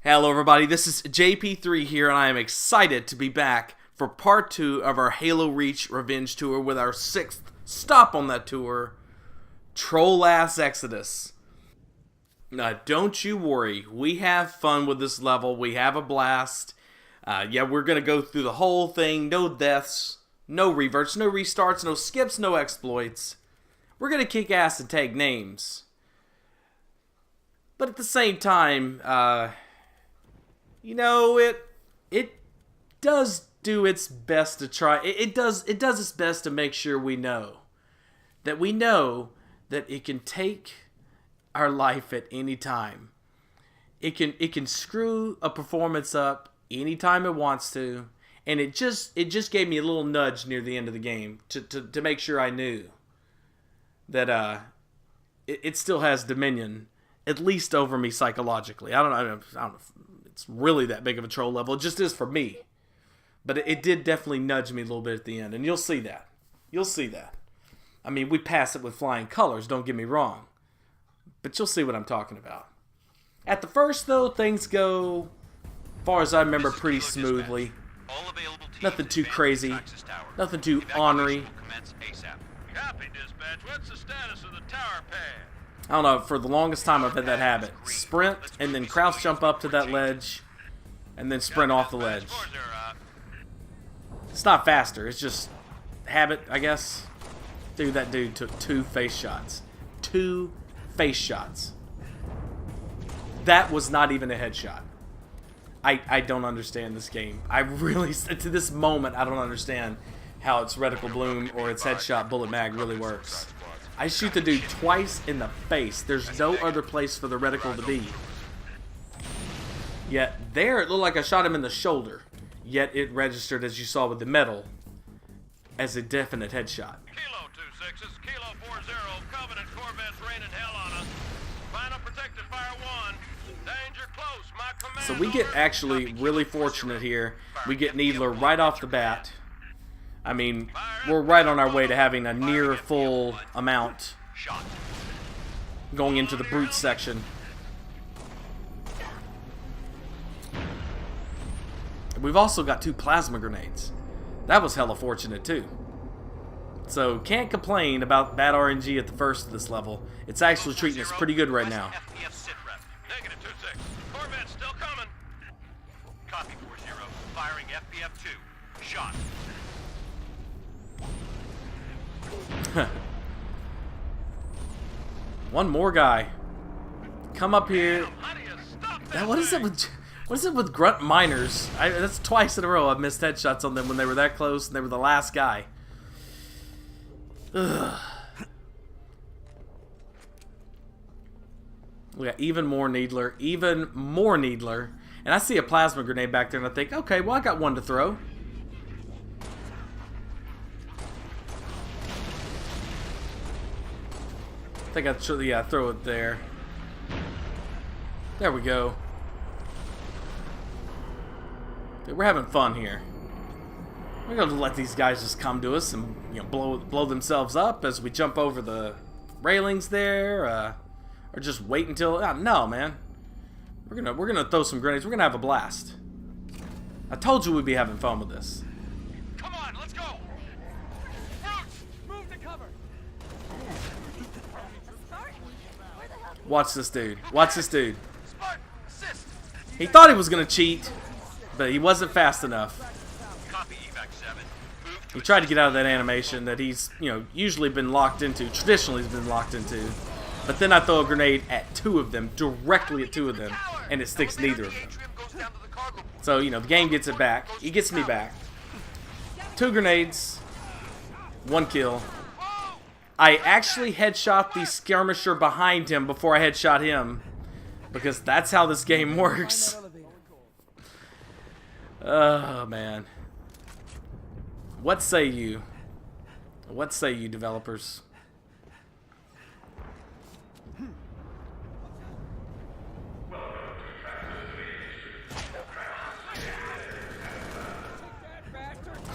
Hello everybody, this is JP3 here, and I am excited to be back for part 2 of our Halo Reach Revenge Tour with our 6th stop on that tour, Troll-Ass Exodus. Now, don't you worry, we have fun with this level, we have a blast. Yeah, we're going to go through the whole thing, no deaths, no reverts, no restarts, no skips, no exploits. We're going to kick ass and take names. But at the same time, you know, it does do its best to try. It does its best to make sure we know that it can take our life at any time. It can screw a performance up anytime it wants to, and it just gave me a little nudge near the end of the game to make sure I knew that it still has dominion, at least over me psychologically. I don't know if it's really that big of a troll level. It just is for me. But it did definitely nudge me a little bit at the end. And you'll see that. You'll see that. I mean, we pass it with flying colors, don't get me wrong. But you'll see what I'm talking about. At the first, though, things go, as far as I remember, pretty smoothly. Nothing too crazy. Nothing too ornery. What's the status of the tower pad? I don't know, for the longest time I've had that habit. Sprint, and then crouch jump up to that ledge, and then sprint off the ledge. It's not faster, it's just habit, I guess. Dude, that dude took 2 face shots. 2 face shots. That was not even a headshot. I don't understand this game. I really, to this moment, I don't understand how its reticle bloom or its headshot bullet mag really works. I shoot the dude twice in the face. There's no other place for the reticle to be. Yet there it looked like I shot him in the shoulder. Yet it registered, as you saw with the metal, as a definite headshot. Kilo 2-6s, Kilo 40, Covenant Corvettes raining hell on us. Final protective fire 1. Danger close, my command. So we get actually really fortunate here. We get Needler right off the bat. I mean, we're right on our way to having a near full amount going into the brute section. We've also got 2 plasma grenades. That was hella fortunate too. So can't complain about bad RNG at the first of this level. It's actually treating us pretty good right now. Negative 2-6. Corvette still coming. Copy 40. Firing FPF 2. Shot. One more guy. Come up here. What is it with grunt miners? That's twice in a row I've missed headshots on them when they were that close and they were the last guy. Ugh. We got even more Needler. And I see a plasma grenade back there and I think, okay, well I got one to throw. I think I should, yeah, throw it there. There we go. Dude, we're having fun here. We're gonna let these guys just come to us and, you know, blow themselves up as we jump over the railings there, or just wait until. No, man. We're gonna throw some grenades. We're gonna have a blast. I told you we'd be having fun with this. Come on, let's go. Brutes, move to cover. Watch this dude. Watch this dude. Spartan, assist. He thought he was gonna cheat, but he wasn't fast enough. Copy evac 7. Move to He tried to get out of that animation that he's, you know, usually been locked into, traditionally he's been locked into. But then I throw a grenade at 2 of them, directly at 2 of them, and it sticks neither of them. So, you know, the game gets it back. He gets me back. 2 grenades, 1 kill. I actually headshot the skirmisher behind him before I headshot him, because that's how this game works. Oh, man. What say you? What say you, developers?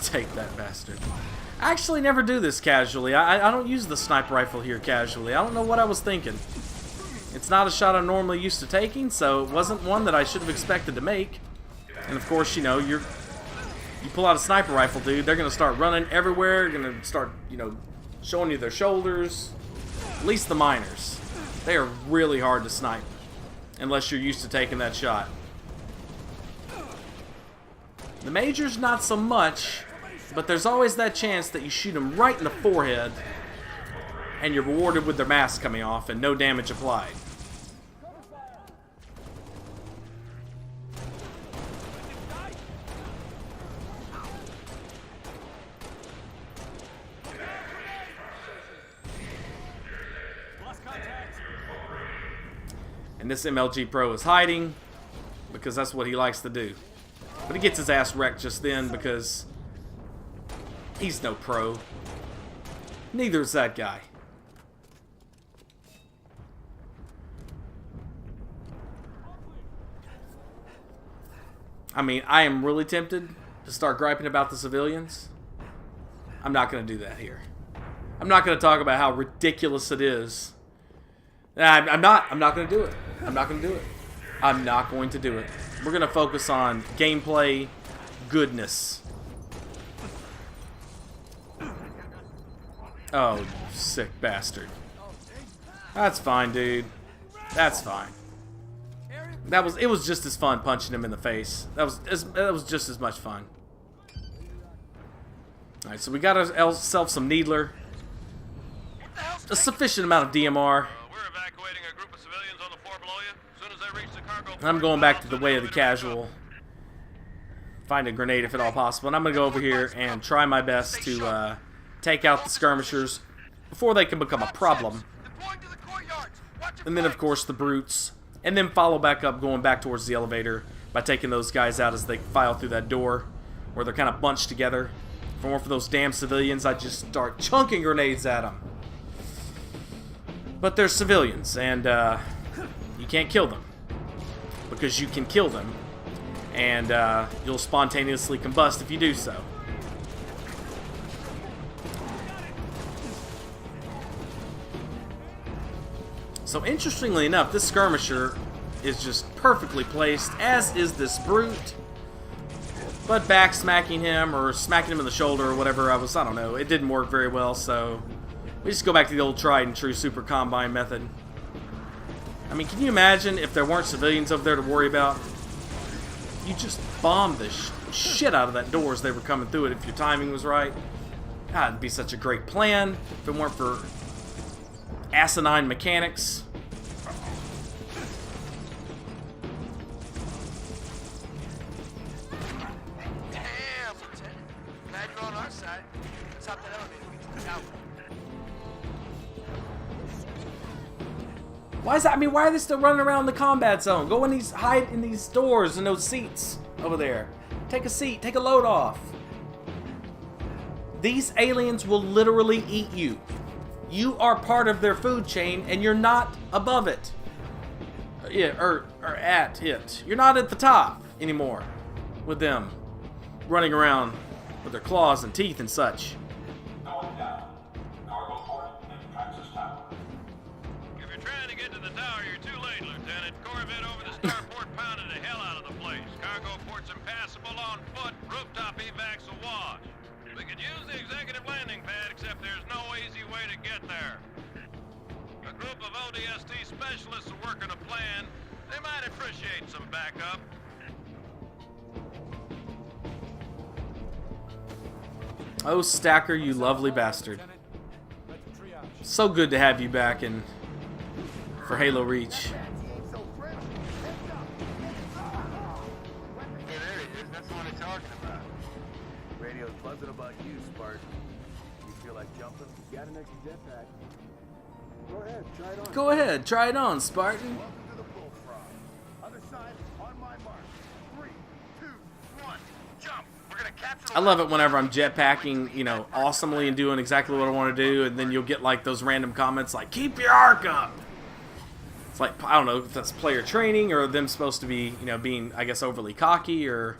Take that bastard. I actually never do this casually. I don't use the sniper rifle here casually. I don't know what I was thinking. It's not a shot I'm normally used to taking, so it wasn't one that I should have expected to make. And of course, you know, you pull out a sniper rifle, dude, they're gonna start running everywhere, gonna start, you know, showing you their shoulders. At least the miners. They are really hard to snipe, unless you're used to taking that shot. The majors, not so much, but there's always that chance that you shoot them right in the forehead, and you're rewarded with their mask coming off and no damage applied. And this MLG Pro is hiding, because that's what he likes to do. But he gets his ass wrecked just then because he's no pro. Neither is that guy. I mean, I am really tempted to start griping about the civilians. I'm not going to do that here. I'm not going to talk about how ridiculous it is. I'm not going to do it. I'm not going to do it. I'm not going to do it. We're going to focus on gameplay goodness. Oh, sick bastard. That's fine, dude. That's fine. It was just as fun punching him in the face. That was just as much fun. Alright, so we got ourselves some Needler. A sufficient amount of DMR. We're evacuating a group of civilians on the floor below you. As soon as they reach the cargo port, I'm going back to the way of the casual. Find a grenade if at all possible. And I'm going to go over here and try my best to take out the skirmishers before they can become a problem. And then, of course, the brutes. And then follow back up, going back towards the elevator by taking those guys out as they file through that door where they're kind of bunched together. For more for those damn civilians, I just start chunking grenades at them. But they're civilians, and you can't kill them. Because you can kill them, and you'll spontaneously combust if you do so. So interestingly enough, this skirmisher is just perfectly placed, as is this brute. But back smacking him, or smacking him in the shoulder, or whatever, I don't know, it didn't work very well, so we just go back to the old tried and true Super Combine method. I mean, can you imagine if there weren't civilians over there to worry about? You just bombed the shit out of that door as they were coming through it if your timing was right. God, it'd be such a great plan if it weren't for asinine mechanics. Damn, Lieutenant. Glad you're on our side. Let's hop that elevator. We can out. Why is that? I mean, why are they still running around the combat zone? Go in these, hide in these doors and those seats over there. Take a seat. Take a load off. These aliens will literally eat you. You are part of their food chain, and you're not above it. Yeah, or at it. You're not at the top anymore with them running around with their claws and teeth and such. Going down. Cargo port and Praxis Tower. If you're trying to get to the tower, you're too late, Lieutenant. Corvette over the starport pounded the hell out of the place. Cargo port's impassable on foot. Rooftop evacs awash. We could use the executive landing pad, except there's no easy way to get there. A group of ODST specialists are working a plan. They might appreciate some backup. Oh, Stacker, you lovely bastard. So good to have you back in for Halo Reach. Hey, there he is. That's the one I'm talking about. Radio's buzzing about you, Spartan. You feel like jumping? You got an extra jetpack. Go ahead, try it on. Go ahead, try it on, Spartan. Welcome to the bullfrog. Other side, on my mark. 3, 2, 1, jump! We're gonna capture the I love it whenever I'm jetpacking, you know, awesomely and doing exactly what I want to do, and then you'll get like those random comments like, keep your arc up! It's like, I don't know if that's player training or them supposed to be, you know, being, I guess, overly cocky or,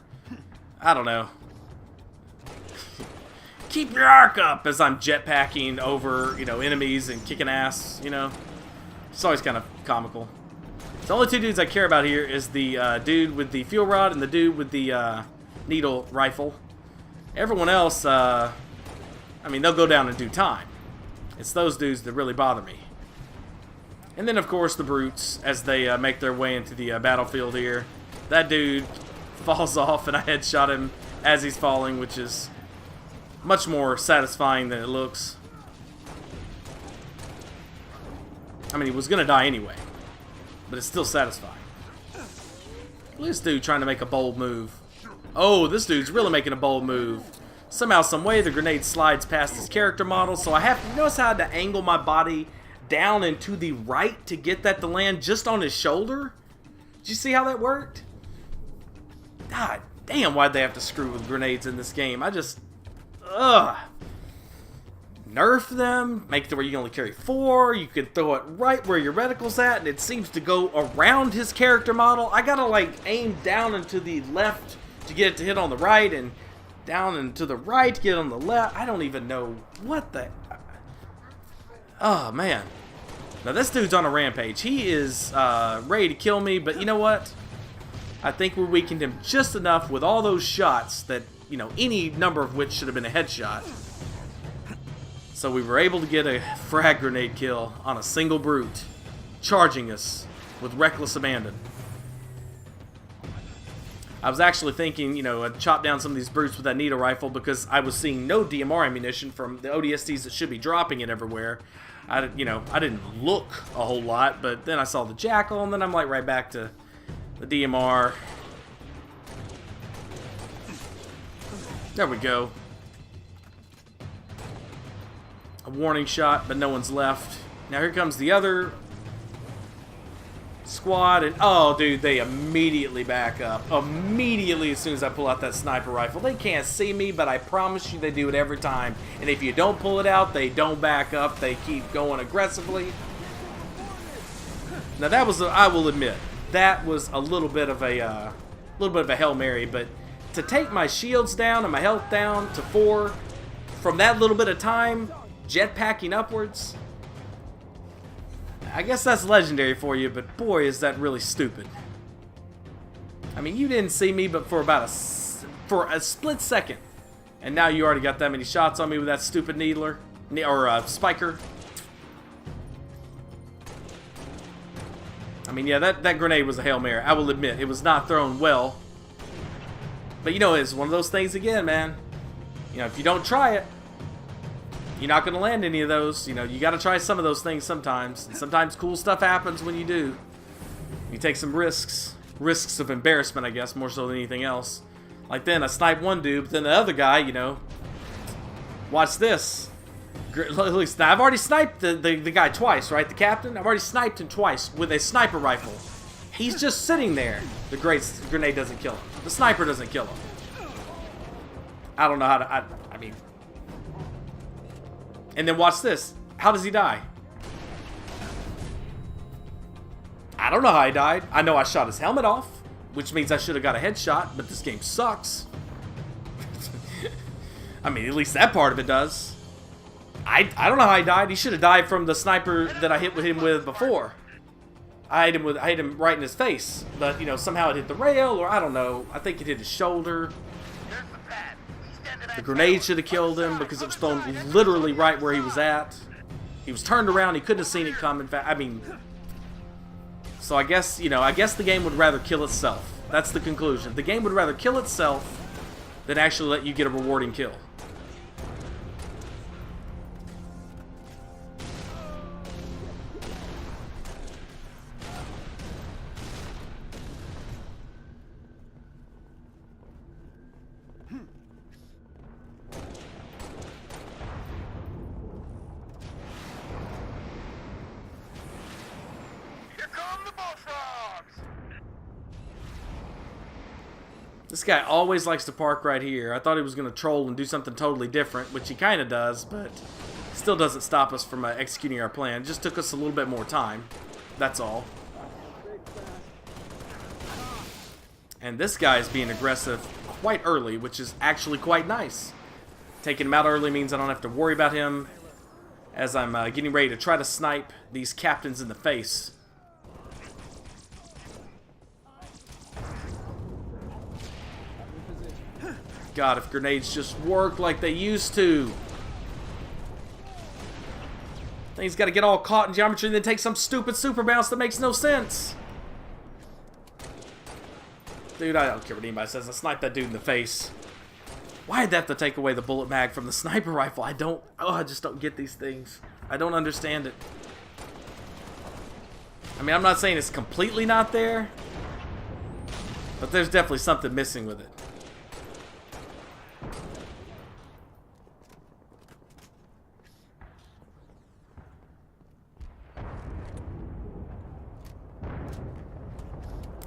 I don't know. Keep your arc up as I'm jetpacking over, you know, enemies and kicking ass, you know. It's always kind of comical. The only two dudes I care about here is the dude with the fuel rod and the dude with the needle rifle. Everyone else, I mean, they'll go down in due time. It's those dudes that really bother me. And then, of course, the brutes as they make their way into the battlefield here. That dude falls off and I headshot him as he's falling, which is much more satisfying than it looks. I mean, he was going to die anyway, but it's still satisfying. Look at this dude trying to make a bold move. Oh, this dude's really making a bold move. Somehow, some way, the grenade slides past his character model, so I have to notice how to angle my body down and to the right to get that to land just on his shoulder. Did you see how that worked? God damn, why'd they have to screw with grenades in this game? I just... Ugh. Nerf them, make it to where you can only carry 4, you can throw it right where your reticle's at, and it seems to go around his character model. I gotta like aim down and to the left to get it to hit on the right, and down and to the right to get it on the left. I don't even know what the... Oh, man. Now this dude's on a rampage. He is ready to kill me, but you know what? I think we weakened him just enough with all those shots that, you know, any number of which should have been a headshot. So we were able to get a frag grenade kill on a single brute, charging us with reckless abandon. I was actually thinking, you know, I'd chop down some of these brutes with that needle rifle because I was seeing no DMR ammunition from the ODSTs that should be dropping it everywhere. I didn't look a whole lot, but then I saw the Jackal, and then I'm like right back to the DMR. There we go. A warning shot, but no one's left. Now here comes the other squad, and oh, dude, they immediately back up. Immediately as soon as I pull out that sniper rifle. They can't see me, but I promise you they do it every time. And if you don't pull it out, they don't back up. They keep going aggressively. Now that was, I will admit, that was a little bit of a Hail Mary, but to take my shields down and my health down to 4 from that little bit of time, jetpacking upwards, I guess that's legendary for you, but boy, is that really stupid. I mean, you didn't see me but for about for a split second, and now you already got that many shots on me with that stupid needler or spiker. I mean, yeah, that grenade was a Hail Mary. I will admit, it was not thrown well. But you know, it's one of those things again, man. You know, if you don't try it, you're not going to land any of those. You know, you got to try some of those things sometimes. And sometimes cool stuff happens when you do. You take some risks. Risks of embarrassment, I guess, more so than anything else. Like then, I sniped one dude, but then the other guy, you know, watch this. Now, I've already sniped the guy twice, right? The captain? I've already sniped him twice with a sniper rifle. He's just sitting there. The grenade doesn't kill him. The sniper doesn't kill him. I don't know how to... I mean... And then watch this. How does he die? I don't know how he died. I know I shot his helmet off, which means I should have got a headshot, but this game sucks. I mean, at least that part of it does. I don't know how he died. He should have died from the sniper that I hit him with before. I hit him right in his face, but you know, somehow it hit the rail, or I don't know. I think it hit his shoulder. The grenade should have killed him because it was thrown literally right where he was at. He was turned around. He couldn't have seen it coming. I mean, so I guess, you know, I guess the game would rather kill itself. That's the conclusion. The game would rather kill itself than actually let you get a rewarding kill. This guy always likes to park right here. I thought he was going to troll and do something totally different, which he kind of does, but still doesn't stop us from executing our plan. It just took us a little bit more time. That's all. And this guy is being aggressive quite early, which is actually quite nice. Taking him out early means I don't have to worry about him as I'm getting ready to try to snipe these captains in the face. God, if grenades just worked like they used to. Thing's got to get all caught in geometry and then take some stupid super bounce that makes no sense. Dude, I don't care what anybody says. I sniped that dude in the face. Why'd they have to take away the bullet mag from the sniper rifle? I just don't get these things. I don't understand it. I mean, I'm not saying it's completely not there, but there's definitely something missing with it.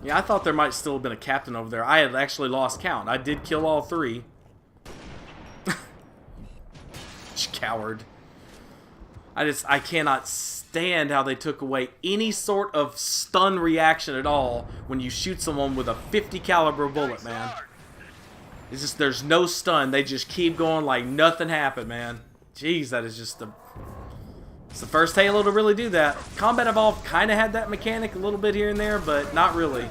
Yeah, I thought there might still have been a captain over there. I had actually lost count. I did kill all three. Coward. I cannot stand how they took away any sort of stun reaction at all when you shoot someone with a 50 caliber bullet, man. It's just, there's no stun. They just keep going like nothing happened, man. Jeez, that is just it's the first Halo to really do that. Combat Evolved kind of had that mechanic a little bit here and there, but not really.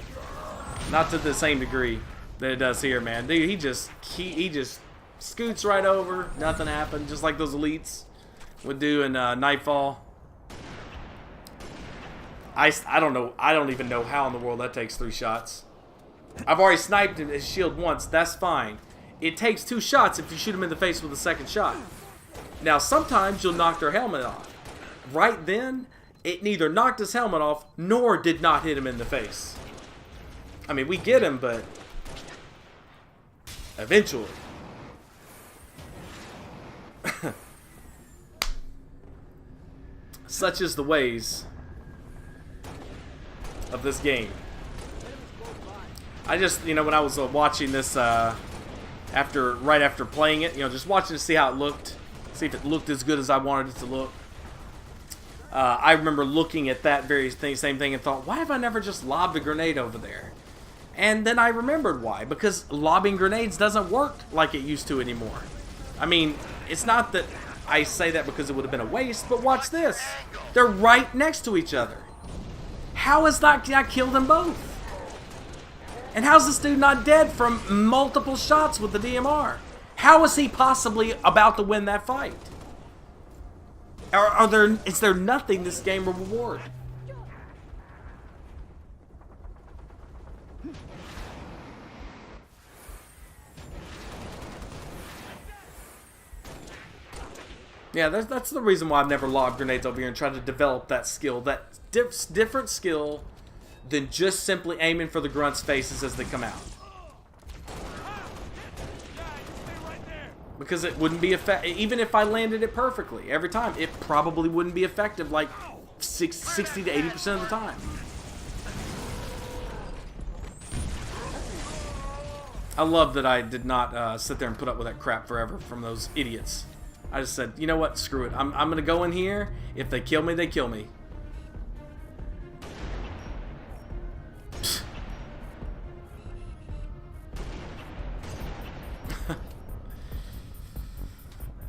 Not to the same degree that it does here, man. Dude, he just scoots right over. Nothing happened, just like those elites would do in Nightfall. I don't know. I don't even know how in the world that takes 3 shots. I've already sniped his shield once. That's fine. It takes 2 shots if you shoot him in the face with a second shot. Now, sometimes you'll knock their helmet off. Right then, it neither knocked his helmet off, nor did not hit him in the face. I mean, we get him, but eventually. Such is the ways of this game. I just, you know, when I was watching this, right after playing it, you know, just watching to see how it looked, see if it looked as good as I wanted it to look. I remember looking at that same thing and thought, why have I never just lobbed a grenade over there? And then I remembered why. Because lobbing grenades doesn't work like it used to anymore. I mean, it's not that I say that because it would have been a waste, but watch this. They're right next to each other. How has that killed them both? And how's this dude not dead from multiple shots with the DMR? How is he possibly about to win that fight? Is there nothing this game will reward? Yeah, that's the reason why I've never lobbed grenades over here and tried to develop that skill. That different skill than just simply aiming for the grunts' faces as they come out. Because it wouldn't be effective. Even if I landed it perfectly every time, it probably wouldn't be effective like 60 to 80% of the time. I love that I did not sit there and put up with that crap forever from those idiots. I just said, you know what? Screw it. I'm gonna go in here. If they kill me, they kill me.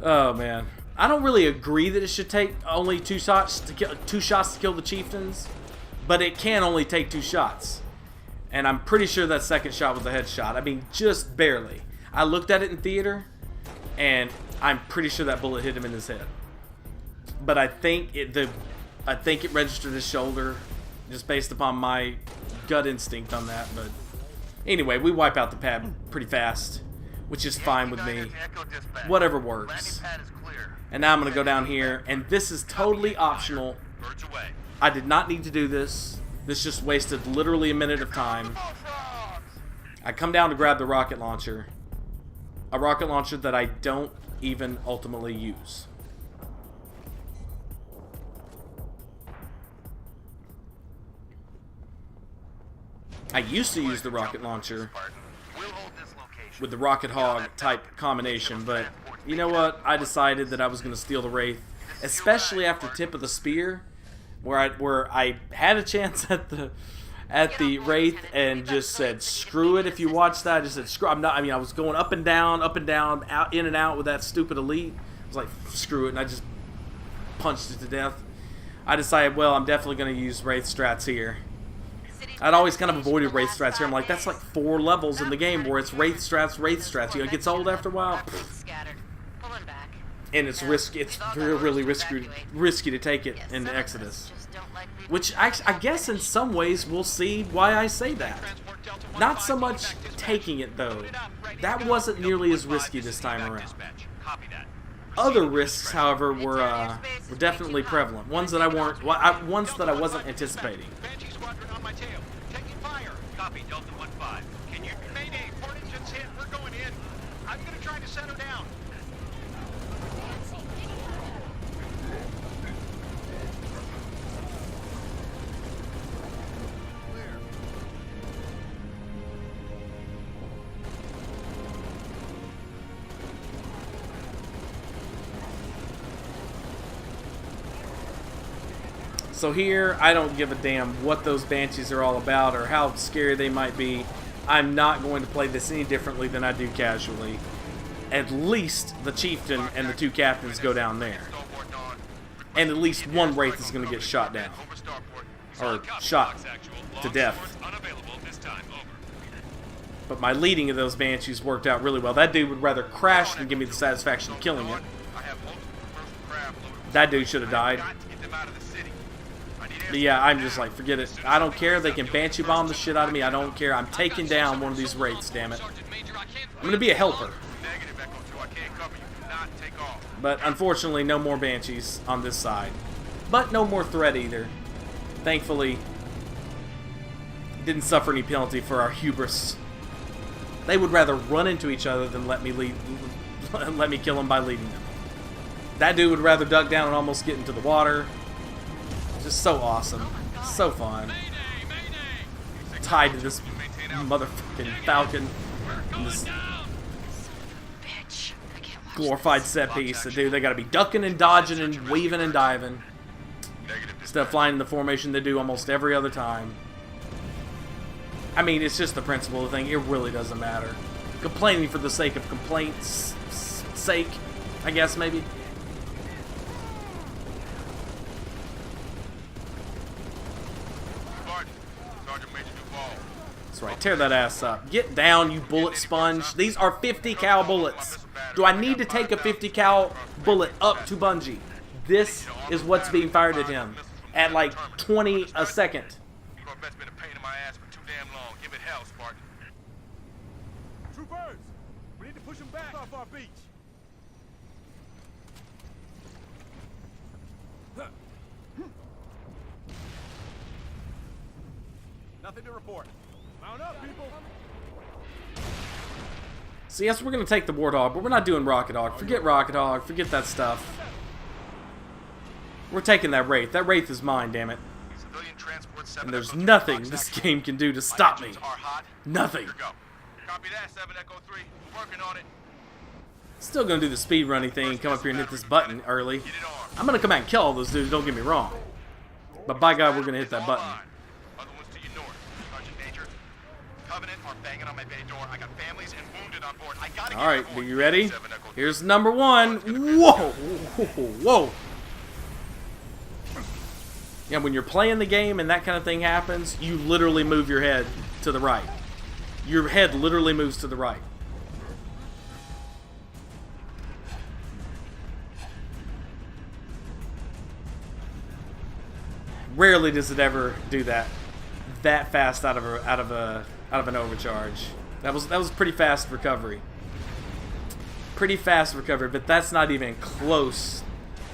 Oh man, I don't really agree that it should take only two shots to kill the chieftains, but it can only take 2 shots, and I'm pretty sure that second shot was a headshot. I mean, just barely. I looked at it in theater, and I'm pretty sure that bullet hit him in his head. But I think it registered his shoulder, just based upon my gut instinct on that. But anyway, we wipe out the pad pretty fast, which is fine with me. Whatever works. And now I'm going to go down here, and this is totally optional. I did not need to do this. This just wasted literally a minute of time. I come down to grab the rocket launcher. A rocket launcher that I don't even ultimately use. I used to use the rocket launcher with the Rocket Hog type combination, but you know what? I decided that I was going to steal the Wraith, especially after Tip of the Spear, where I had a chance at the Wraith and just said screw it. If you watch that, I just said screw. I was going up and down, out in and out with that stupid elite. I was like screw it, and I just punched it to death. I decided, well, I'm definitely going to use Wraith strats here. I'd always kind of avoided Wraith strats here. I'm like, that's like 4 levels in the game where it's Wraith strats. You know, it gets old after a while. And it's risky. It's really risky to take it into Exodus. Which I guess in some ways we'll see why I say that. Not so much taking it though. That wasn't nearly as risky this time around. Other risks, however, were definitely prevalent. Ones that I wasn't anticipating. Copy, Delta 1-5. Can you... Mayday, port engine's hit. We're going in. I'm going to try to set her down. So here, I don't give a damn what those Banshees are all about or how scary they might be. I'm not going to play this any differently than I do casually. At least the Chieftain and the 2 Captains go down there. And at least one Wraith is going to get shot down. Or shot to death. But my leading of those Banshees worked out really well. That dude would rather crash than give me the satisfaction of killing it. That dude should have died. But yeah, I'm just like, forget it. I don't care. They can Banshee bomb the shit out of me. I don't care. I'm taking down one of these Wraiths, damn it. I'm going to be a helper. But unfortunately, no more Banshees on this side. But no more threat either. Thankfully, didn't suffer any penalty for our hubris. They would rather run into each other than let me kill them by leading them. That dude would rather duck down and almost get into the water. Just so awesome. So fun. Tied to this motherfucking Falcon. And this glorified set piece. Dude, they gotta be ducking and dodging and weaving and diving. Instead of flying in the formation they do almost every other time. I mean, it's just the principle of the thing. It really doesn't matter. Complaining for the sake of complaints' sake, I guess, maybe. That's right, tear that ass up. Get down, you bullet sponge. These are 50 cal bullets. Do I need to take a 50 cal bullet up to Bungie? This is what's being fired at him at like 20 a second. Troopers, we need to push them back off our beach. Nothing to report. Mount up, people. So yes, we're going to take the Warthog, but we're not doing Rocket Hog. Forget Rocket Hog. Forget that stuff. We're taking that Wraith. That Wraith is mine, damn it. And there's nothing this game can do to stop me. Nothing. Copy that, 7 Echo 3. Working on it. Still gonna do the speed running thing and come up here and hit this button early. I'm gonna come out and kill all those dudes, don't get me wrong. But by God, we're gonna hit that button. Other ones to your north. Sergeant Major. Covenant are banging on my bay door. I got families and wounded on board. I gotta get Alright, on board. are you ready? Here's number one. Whoa! Whoa! Yeah, when you're playing the game and that kind of thing happens, you literally move your head to the right. Your head literally moves to the right. Rarely does it ever do that fast out of an overcharge. That was pretty fast recovery. Pretty fast recovery, but that's not even close.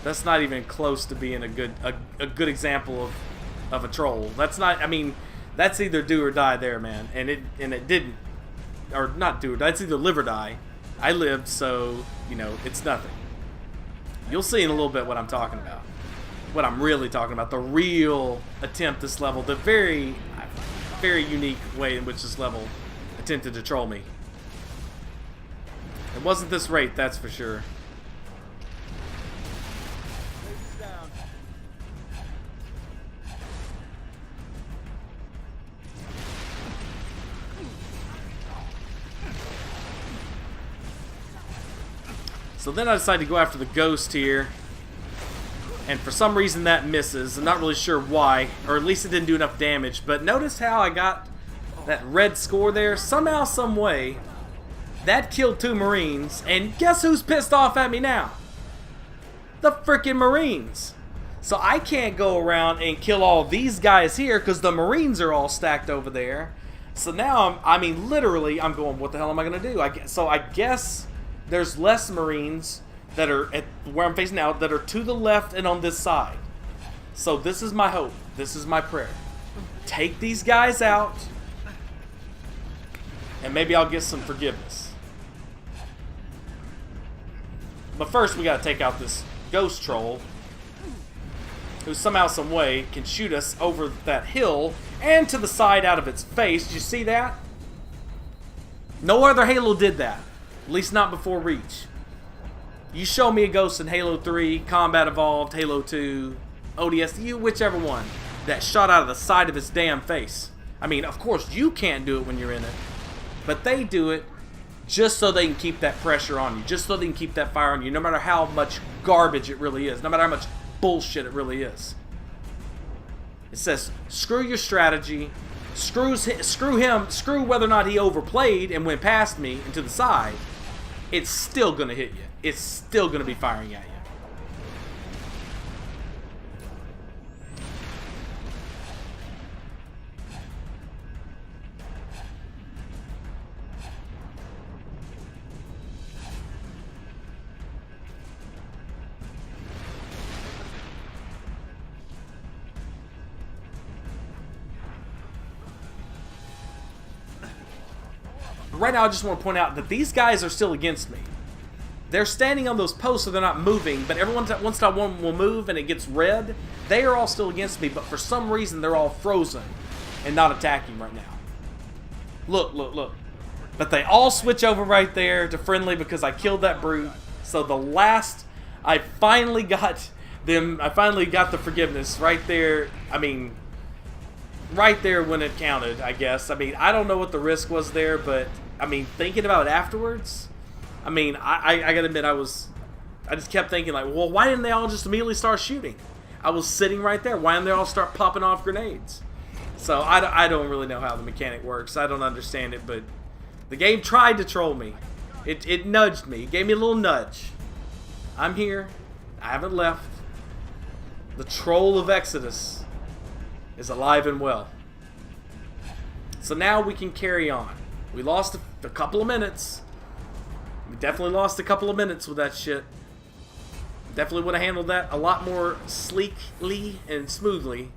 That's not even close to being a good example of a troll. That's not. I mean, that's either do or die there, man. And it didn't, or not do or die. That's either live or die. I lived, so you know it's nothing. You'll see in a little bit what I'm talking about. What I'm really talking about, the real attempt this level, the very unique way in which this level attempted to troll me. It wasn't this rate, that's for sure. So then I decided to go after the ghost here. And for some reason that misses. I'm not really sure why. Or at least it didn't do enough damage. But notice how I got that red score there. Somehow, some way, that killed 2 Marines. And guess who's pissed off at me now? The freaking Marines. So I can't go around and kill all these guys here because the Marines are all stacked over there. So now, I mean, literally, I'm going, what the hell am I going to do? So I guess there's less Marines that are at where I'm facing now, that are to the left and on this side. So this is my hope. This is my prayer. Take these guys out, and maybe I'll get some forgiveness. But first, we gotta take out this ghost troll, who somehow, some way, can shoot us over that hill and to the side out of its face. Did you see that? No other Halo did that. At least not before Reach. You show me a ghost in Halo 3, Combat Evolved, Halo 2, ODST, whichever one, that shot out of the side of its damn face. I mean, of course, you can't do it when you're in it, but they do it just so they can keep that pressure on you, just so they can keep that fire on you, no matter how much garbage it really is, no matter how much bullshit it really is. It says, screw your strategy, screw him, screw whether or not he overplayed and went past me and to the side, it's still going to hit you. It's still going to be firing at you. Right now, I just want to point out that these guys are still against me. They're standing on those posts, so they're not moving, but once that one will move and it gets red, they are all still against me, but for some reason, they're all frozen and not attacking right now. Look, look, look. But they all switch over right there to friendly because I killed that brute. So the last, I finally got them, I finally got the forgiveness right there. I mean, right there when it counted, I guess. I mean, I don't know what the risk was there, but, I mean, thinking about it afterwards, I mean, I gotta admit, I just kept thinking, like, well, why didn't they all just immediately start shooting? I was sitting right there. Why didn't they all start popping off grenades? So I don't really know how the mechanic works. I don't understand it, but the game tried to troll me. It nudged me. It gave me a little nudge. I'm here. I haven't left. The troll of Exodus is alive and well. So now we can carry on. We lost a couple of minutes. We definitely lost a couple of minutes with that shit. Definitely would have handled that a lot more sleekly and smoothly.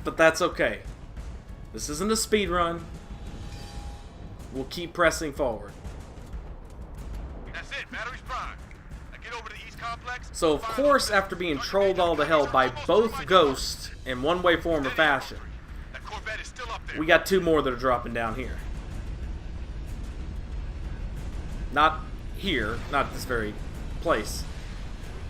But that's okay. This isn't a speed run. We'll keep pressing forward. That's it. Battery's primed. Now get over to the East Complex. So, of course, after being trolled all to hell by both ghosts in one way, form, or fashion, That Corvette is still up there. we got 2 more that are dropping down here. Not here, not this very place.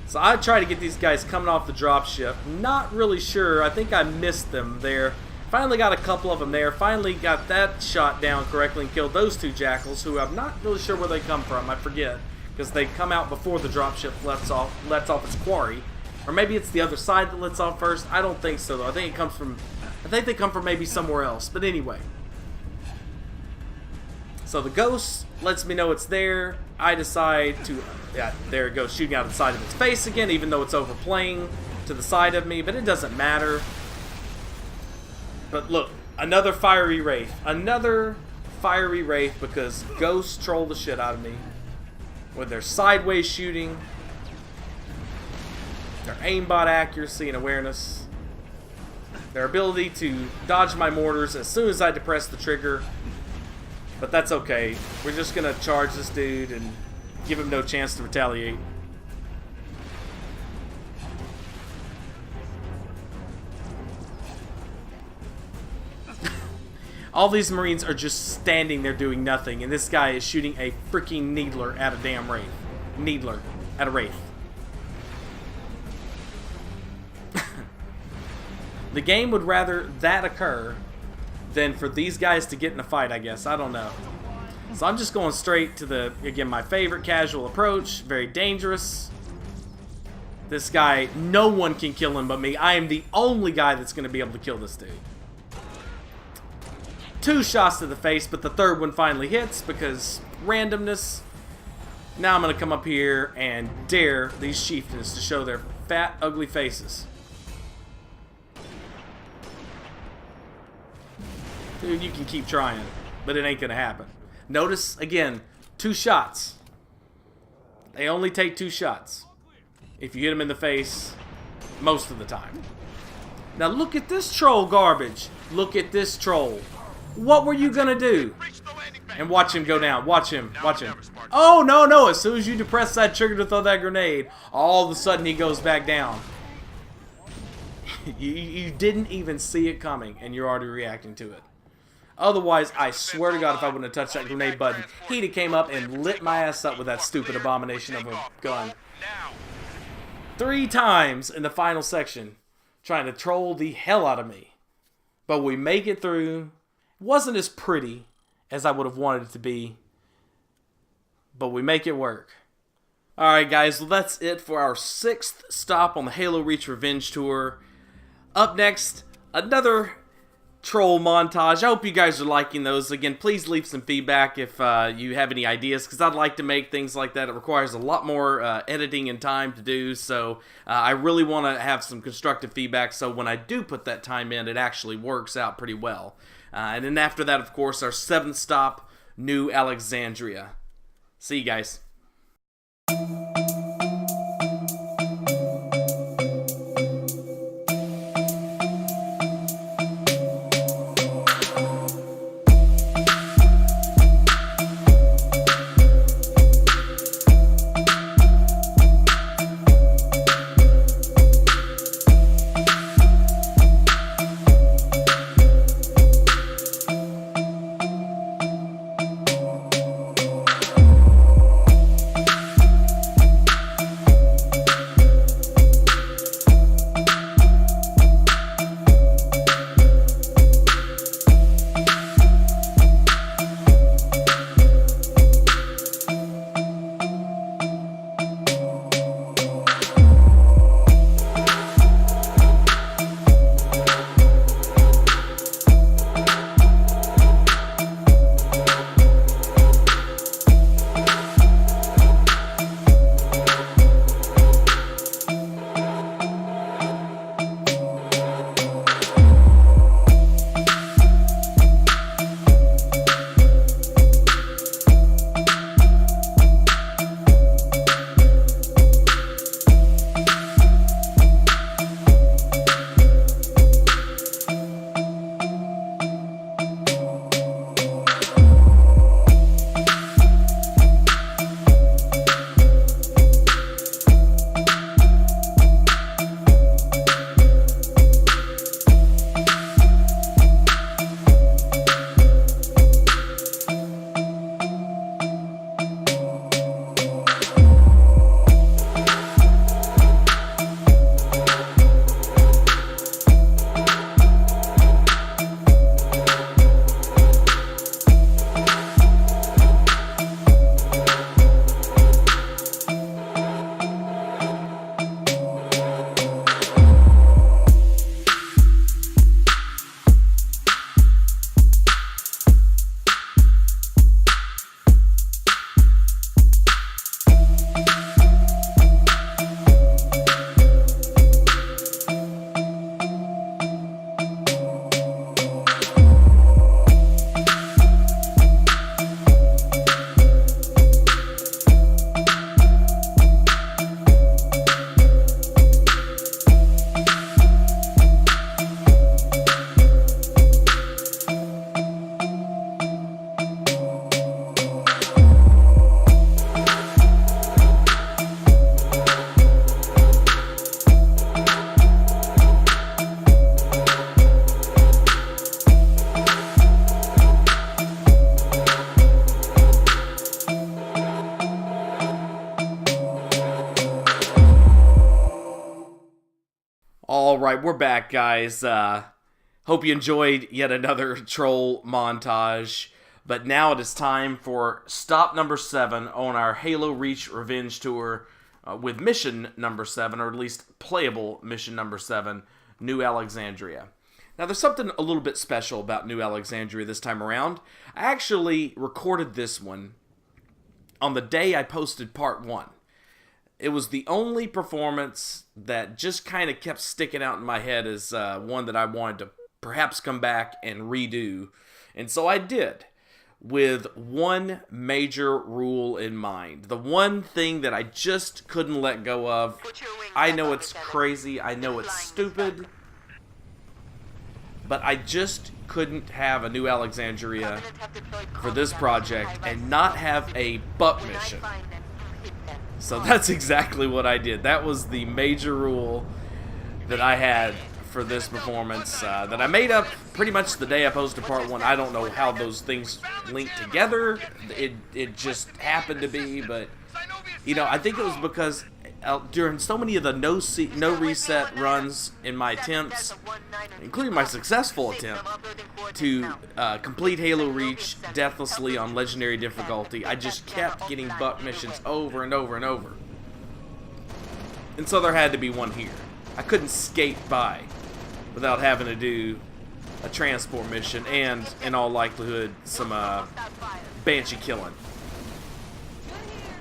So I try to get these guys coming off the dropship. Not really sure. I think I missed them there. Finally got a couple of them there. Finally got that shot down correctly and killed those 2 jackals, who I'm not really sure where they come from. I forget, because they come out before the dropship lets off its quarry. Or maybe it's the other side that lets off first. I don't think so, though. I think they come from maybe somewhere else. But anyway. So the ghost lets me know it's there. I decide to... Yeah, there it goes, shooting out the side of its face again, even though it's overplaying to the side of me. But it doesn't matter. But look, another fiery wraith. Another fiery wraith, because ghosts troll the shit out of me. With their sideways shooting. Their aimbot accuracy and awareness. Their ability to dodge my mortars as soon as I depress the trigger. But that's okay. We're just going to charge this dude and give him no chance to retaliate. All these Marines are just standing there doing nothing, and this guy is shooting a freaking needler at a damn wraith. Needler at a wraith. The game would rather that occur than for these guys to get in a fight, I guess. I don't know. So I'm just going straight to the, again, my favorite casual approach. Very dangerous. This guy, no one can kill him but me. I am the only guy that's going to be able to kill this dude. 2 shots to the face, but the 3rd one finally hits because randomness. Now I'm going to come up here and dare these chieftains to show their fat, ugly faces. Dude, you can keep trying, but it ain't going to happen. Notice, again, 2 shots. They only take 2 shots. If you hit them in the face, most of the time. Now look at this troll garbage. Look at this troll. What were you going to do? And watch him go down. Watch him. Watch him. Oh, no, no. As soon as you depress that trigger to throw that grenade, all of a sudden he goes back down. You didn't even see it coming, and you're already reacting to it. Otherwise, I swear to God, if I wouldn't have touched that grenade button, he'd have came up and lit my ass up with that stupid abomination of a gun. 3 times in the final section, trying to troll the hell out of me. But we make it through. It wasn't as pretty as I would have wanted it to be, but we make it work. Alright guys, well that's it for our 6th stop on the Halo Reach Revenge Tour. Up next, another troll montage. I hope you guys are liking those. Again, please leave some feedback if you have any ideas, because I'd like to make things like that. It requires a lot more editing and time to do, so I really want to have some constructive feedback, so when I do put that time in, it actually works out pretty well. And then after that, of course, our 7th stop, New Alexandria. See you guys. Alright, we're back, guys. Hope you enjoyed yet another troll montage. But now it is time for stop number 7 on our Halo Reach Revenge Tour with mission number 7, or at least playable mission number 7, New Alexandria. Now, there's something a little bit special about New Alexandria this time around. I actually recorded this one on the day I posted part 1. It was the only performance that just kind of kept sticking out in my head as one that I wanted to perhaps come back and redo. And so I did, with one major rule in mind. The one thing that I just couldn't let go of. I know it's crazy, I know it's stupid, but I just couldn't have a New Alexandria for this project and not have a buck mission. So that's exactly what I did. That was the major rule that I had for this performance that I made up pretty much the day I posted part 1. I don't know how those things link together. It just happened to be, but you know, I think it was because during so many of the no reset runs in my attempts, including my successful attempt to complete Halo Reach deathlessly on legendary difficulty, I just kept getting buck missions over and over and over. And so there had to be one here. I couldn't skate by without having to do a transport mission and, in all likelihood, some banshee killing.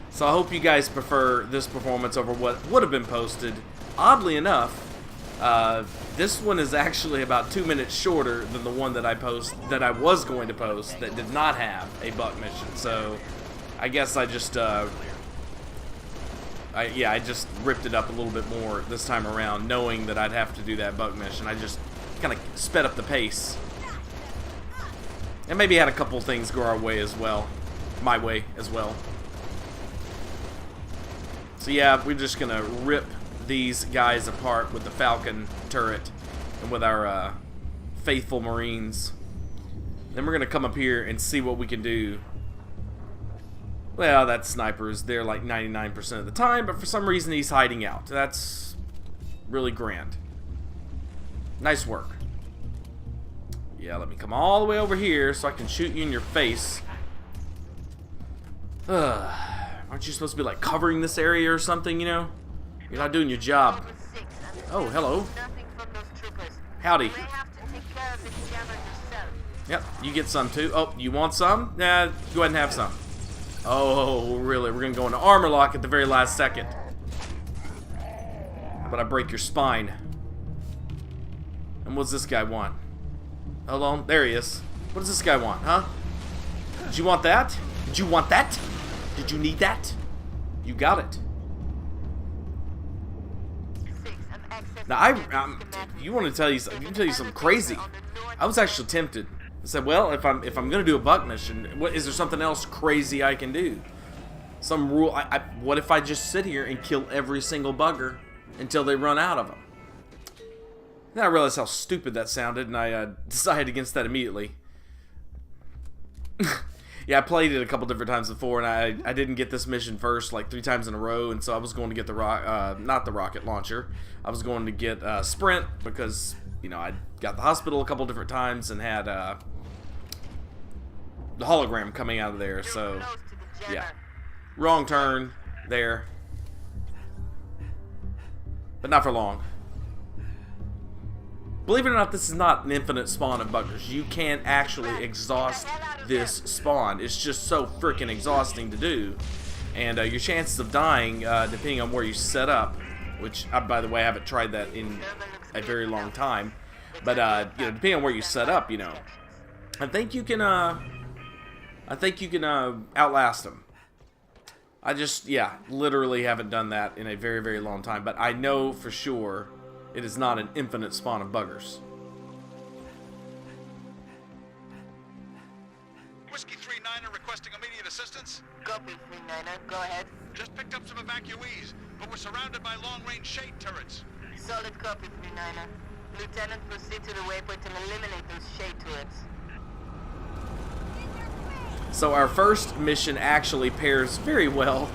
So I hope you guys prefer this performance over what would have been posted. Oddly enough, this one is actually about 2 minutes shorter than the one that I was going to post that did not have a buck mission. So I guess I just I just ripped it up a little bit more this time around, knowing that I'd have to do that buck mission. I just kind of sped up the pace, and maybe had a couple things go our way as well, my way as well. So yeah, we're just gonna rip these guys apart with the Falcon turret and with our faithful Marines. Then we're gonna come up here and see what we can do. Well, that sniper is there like 99% of the time, but for some reason he's hiding out. That's really grand. Nice work. Yeah, let me come all the way over here so I can shoot you in your face. Aren't you supposed to be like covering this area or something, you know? You're not doing your job. Oh, hello. Howdy. Yep, you get some too. Oh, you want some? Nah, go ahead and have some. Oh, really? We're gonna go into armor lock at the very last second. How about I break your spine? And what's this guy want? Hold on, there he is. What does this guy want, huh? Did you want that? Did you want that? Did you need that? You got it. Now you want to tell you something? Tell you something crazy. I was actually tempted. I said, well, if I'm gonna do a buck mission, is there something else crazy I can do? Some rule? What if I just sit here and kill every single bugger until they run out of them? Then I realized how stupid that sounded, and I decided against that immediately. Yeah, I played it a couple different times before, and I didn't get this mission first like 3 times in a row, and so I was going to get the not the rocket launcher. I was going to get Sprint because, you know, I got the hospital a couple different times and had the hologram coming out of there. So yeah, wrong turn there, but not for long. Believe it or not, this is not an infinite spawn of buggers. You can't actually exhaust this spawn. It's just so freaking exhausting to do. And your chances of dying, depending on where you set up, which, by the way, I haven't tried that in a very long time. But, you know, depending on where you set up, you know, I think you can outlast them. I just, yeah, literally haven't done that in a very, very long time. But I know for sure it is not an infinite spawn of buggers. Whiskey 39er requesting immediate assistance. Copy, 39er. Go ahead. Just picked up some evacuees, but we're surrounded by long-range shade turrets. Solid copy, 39er. Lieutenant, proceed to the waypoint and eliminate those shade turrets. So our first mission actually pairs very well,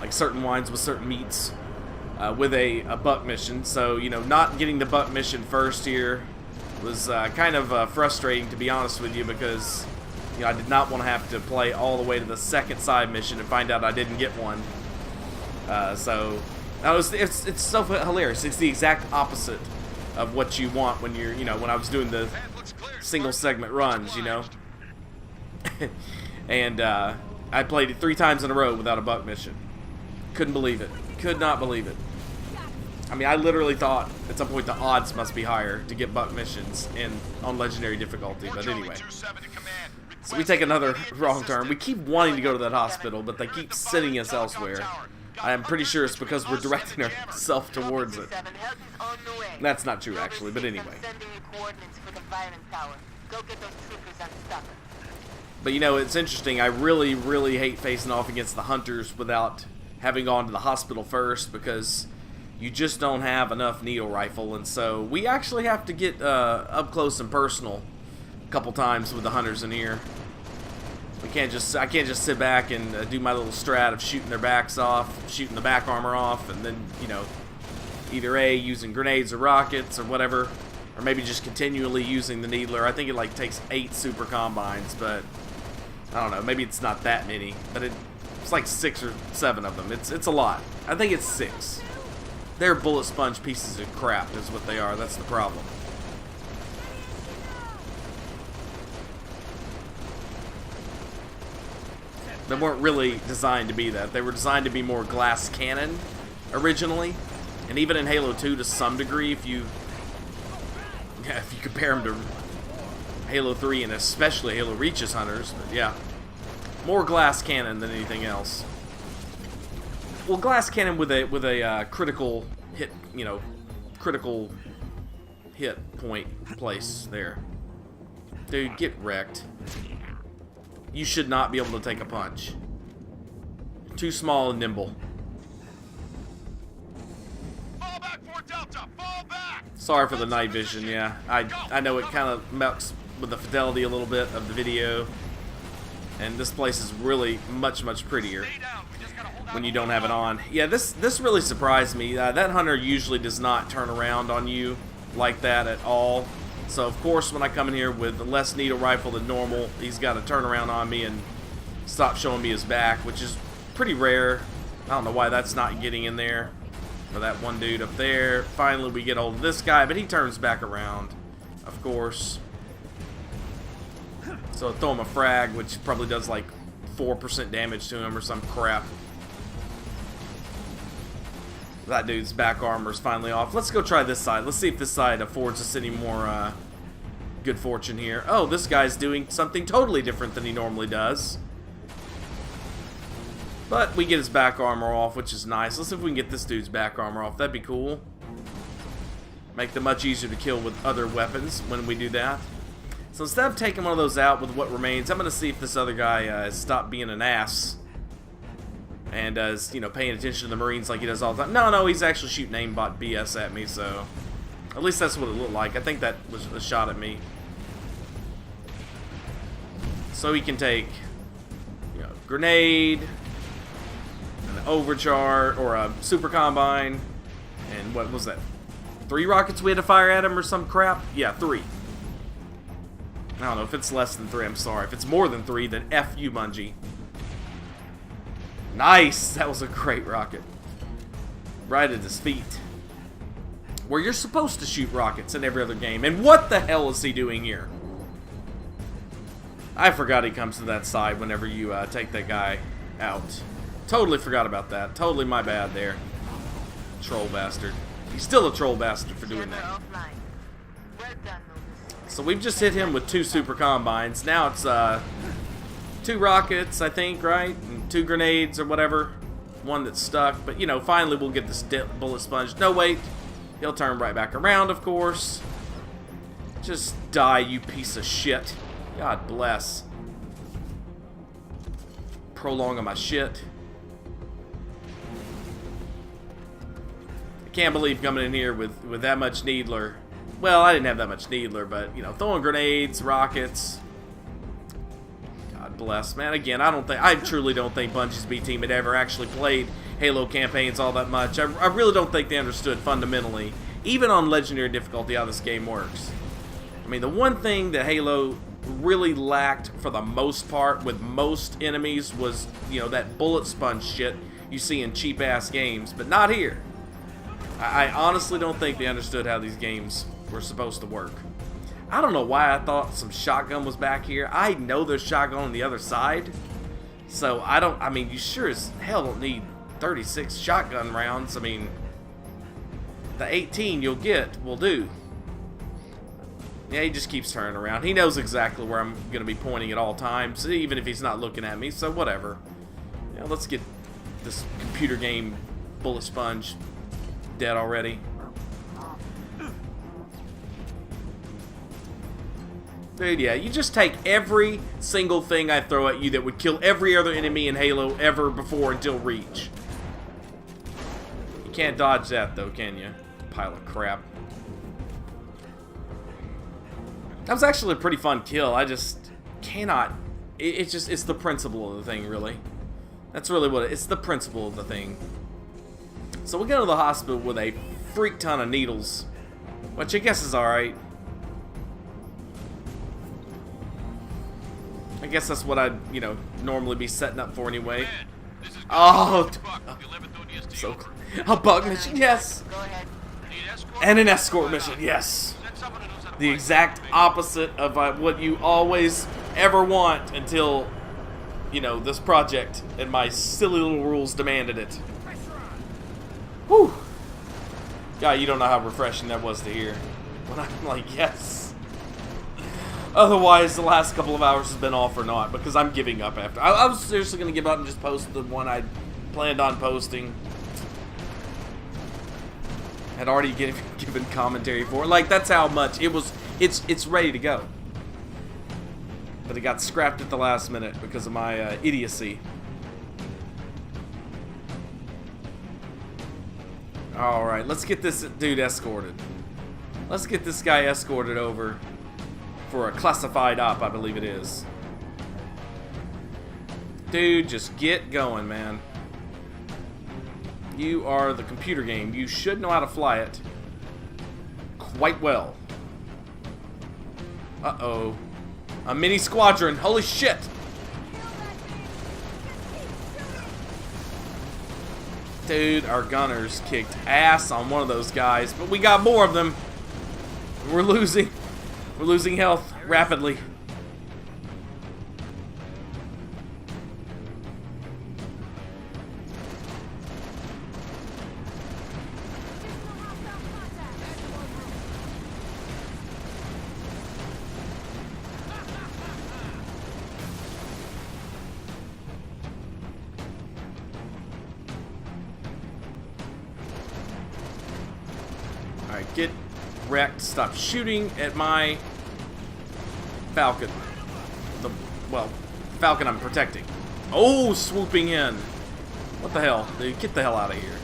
like certain wines with certain meats. with a buck mission. So, you know, not getting the buck mission first here was kind of frustrating, to be honest with you, because, you know, I did not want to have to play all the way to the second side mission and find out I didn't get one. So that was, it's so hilarious. It's the exact opposite of what you want when you're, you know, when I was doing the single segment runs, you know. And I played it 3 times in a row without a buck mission. Couldn't believe it. Could not believe it. I mean, I literally thought at some point the odds must be higher to get buck missions on legendary difficulty, but anyway. So we take another wrong turn. We keep wanting to go to that hospital, but they keep sending us elsewhere. I am pretty sure it's because we're directing ourselves towards it. That's not true, actually, but anyway. But you know, it's interesting. I really, really hate facing off against the hunters without having gone to the hospital first, because you just don't have enough needle rifle, and so we actually have to get up close and personal a couple times with the hunters in here. I can't just sit back and do my little strat of shooting their backs off, shooting the back armor off, and then, you know, either A, using grenades or rockets or whatever, or maybe just continually using the needler. I think it like takes 8 super combines, but I don't know, maybe it's not that many, but it's like 6 or 7 of them. It's a lot. I think it's 6. They're bullet sponge pieces of crap is what they are. That's the problem. They weren't really designed to be that. They were designed to be more glass cannon originally, and even in Halo 2 to some degree, if you compare them to Halo 3 and especially Halo Reach's hunters. But yeah, more glass cannon than anything else. Well, glass cannon with a critical hit, you know, critical hit point place there. Dude, get wrecked. You should not be able to take a punch. Too small and nimble. Fall back, Fort Delta! Fall back! Sorry for the night vision, yeah. I know it kind of mucks with the fidelity a little bit of the video. And this place is really much, much prettier when you don't have it on. Yeah, this really surprised me. That hunter usually does not turn around on you like that at all. So, of course, when I come in here with less needle rifle than normal, he's got to turn around on me and stop showing me his back, which is pretty rare. I don't know why that's not getting in there. For that one dude up there. Finally, we get hold of this guy, but he turns back around, of course. So I throw him a frag, which probably does like 4% damage to him or some crap. That dude's back armor is finally off. Let's go try this side. Let's see if this side affords us any more good fortune here. Oh, this guy's doing something totally different than he normally does. But we get his back armor off, which is nice. Let's see if we can get this dude's back armor off. That'd be cool. Make them much easier to kill with other weapons when we do that. So instead of taking one of those out with what remains, I'm going to see if this other guy has stopped being an ass. And is, you know, paying attention to the Marines like he does all the time. No, he's actually shooting aimbot BS at me, so at least that's what it looked like. I think that was a shot at me. So he can take, you know, grenade, an overcharge, or a super combine, and what was that? 3 rockets we had to fire at him or some crap? Yeah, 3. I don't know if it's less than 3. I'm sorry. If it's more than 3, then F you, Bungie. Nice! That was a great rocket. Right at his feet. Where you're supposed to shoot rockets in every other game. And what the hell is he doing here? I forgot he comes to that side whenever you take that guy out. Totally forgot about that. Totally my bad there. Troll bastard. He's still a troll bastard for doing that. So we've just hit him with 2 super combines. Now it's 2 rockets, I think, right? And 2 grenades or whatever. One that's stuck. But, you know, finally we'll get this bullet sponge. No, wait. He'll turn right back around, of course. Just die, you piece of shit. God bless. Prolonging my shit. I can't believe coming in here with that much needler. Well, I didn't have that much needler, but, you know, throwing grenades, rockets. God bless, man. Again, I truly don't think Bungie's B team had ever actually played Halo campaigns all that much. I really don't think they understood fundamentally, even on Legendary difficulty, how this game works. I mean, the one thing that Halo really lacked for the most part with most enemies was, you know, that bullet sponge shit you see in cheap-ass games, but not here. I honestly don't think they understood how these games were supposed to work. I don't know why I thought some shotgun was back here. I know there's shotgun on the other side, so I mean, you sure as hell don't need 36 shotgun rounds. I mean, the 18 you'll get will do. Yeah, he just keeps turning around. He knows exactly where I'm going to be pointing at all times, even if he's not looking at me, so whatever. Yeah, let's get this computer game bullet sponge dead already. Dude, yeah, you just take every single thing I throw at you that would kill every other enemy in Halo ever before until Reach. You can't dodge that, though, can you? Pile of crap. That was actually a pretty fun kill. I just cannot. It's the principle of the thing, really. That's really what it's the principle of the thing. So we go to the hospital with a freak ton of needles, which I guess is alright. I guess that's what I'd, you know, normally be setting up for anyway. Oh, so a bug mission, yes, Go ahead. and an escort mission, yes. The exact opposite of what you always ever want until, you know, this project and my silly little rules demanded it. Whew. God, you don't know how refreshing that was to hear. When I'm like, yes. Otherwise, the last couple of hours has been all for naught because I'm giving up after. I was seriously going to give up and just post the one I planned on posting. Had already given commentary for it. Like, that's how much it was. It's ready to go. But it got scrapped at the last minute because of my idiocy. Alright, let's get this dude escorted. Let's get this guy escorted over for a classified op, I believe it is. Dude, just get going, man. You are the computer game. You should know how to fly it quite well. Uh-oh. A mini squadron. Holy shit! Dude, our gunners kicked ass on one of those guys, but we got more of them. We're losing health rapidly. Alright, get wrecked. Stop shooting at my Falcon. Well, Falcon I'm protecting. Oh, swooping in. What the hell? Dude, get the hell out of here.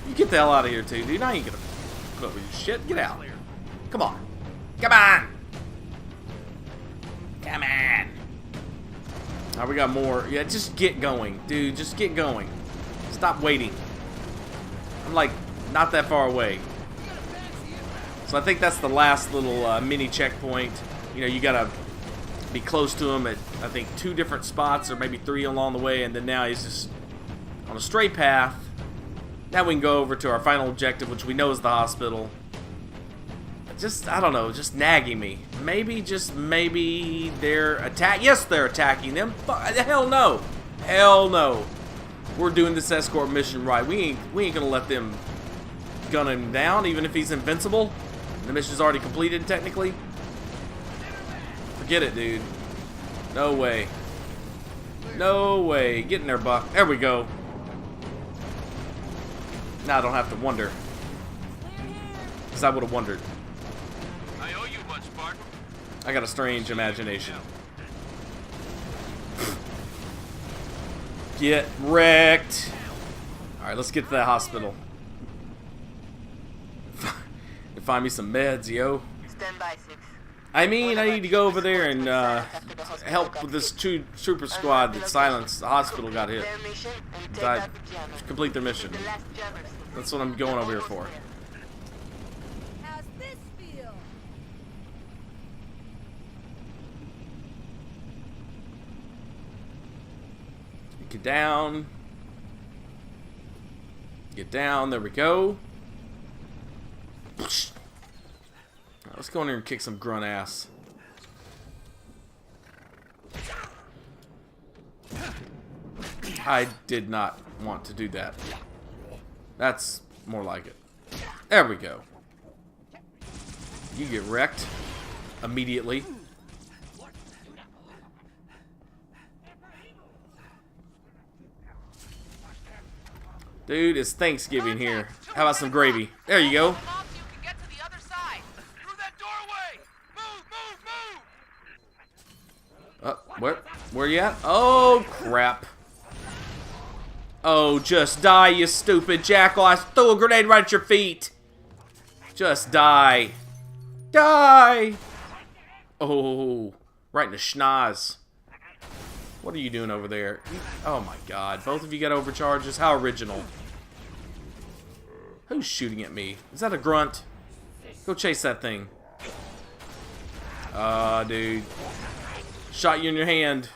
You get the hell out of here too, dude. I ain't gonna put up with your shit. Get out of here. Come on. Come on. Come on. Alright, we got more. Yeah, just get going, dude. Just get going. Stop waiting. I'm like not that far away. So I think that's the last little mini checkpoint. You know, you gotta be close to him at, I think, 2 different spots, or maybe 3 along the way, and then now he's just on a straight path. Now we can go over to our final objective, which we know is the hospital. Just, I don't know, just nagging me. Maybe, just maybe they're yes, they're attacking them. Hell no. Hell no. We're doing this escort mission right. We ain't gonna let them gun him down, even if he's invincible. The mission's already completed, technically. Forget it, dude. No way. No way. Get in there, Buck. There we go. Now I don't have to wonder. Because I would have wondered. I owe you much, Spartan. I got a strange imagination. Get wrecked. Alright, let's get to the hospital. Find me some meds, yo. Stand by, 6. I mean, I need to go over there and help with this trooper squad that silenced the hospital got hit. Complete their mission. That's what I'm going over here for. How's this feel? Get down. Get down. There we go. Let's go in here and kick some grunt ass. I did not want to do that. That's more like it. There we go. You get wrecked immediately. Dude, it's Thanksgiving here. How about some gravy? There you go. Where you at? Oh, crap. Oh, just die, you stupid jackal. I threw a grenade right at your feet. Just die. Die. Oh, right in the schnoz. What are you doing over there? Oh, my God. Both of you got overcharges? How original. Who's shooting at me? Is that a grunt? Go chase that thing. Dude. Shot you in your hand.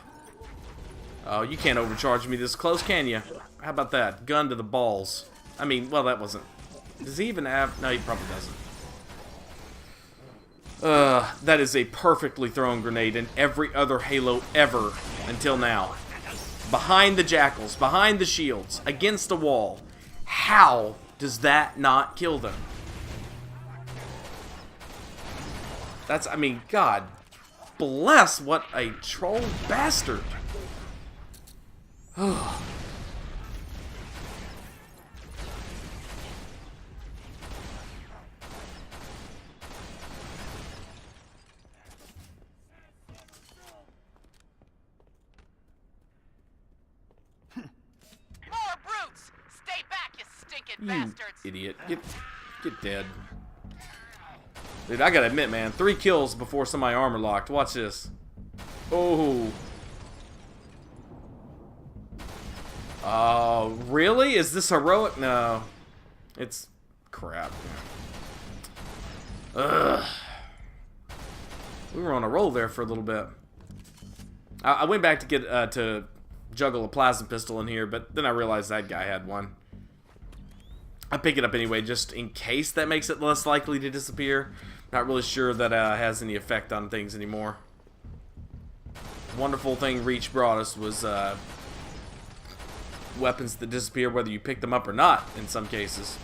Oh, you can't overcharge me this close, can you? How about that? Gun to the balls. I mean, well, that wasn't... Does he even have... No, he probably doesn't. That is a perfectly thrown grenade in every other Halo ever until now. Behind the jackals, behind the shields, against the wall. How does that not kill them? That's... I mean, God... Bless, what a troll bastard. Oh. More brutes! Stay back, you stinking bastards! Idiot. Get dead. Dude, I gotta admit, man, 3 kills before somebody armor locked. Watch this. Oh. Oh, really? Is this heroic? No. It's crap. Ugh. We were on a roll there for a little bit. I went back to get to juggle a plasma pistol in here, but then I realized that guy had one. I pick it up anyway, just in case that makes it less likely to disappear. Not really sure that has any effect on things anymore. Wonderful thing Reach brought us was weapons that disappear whether you pick them up or not in some cases.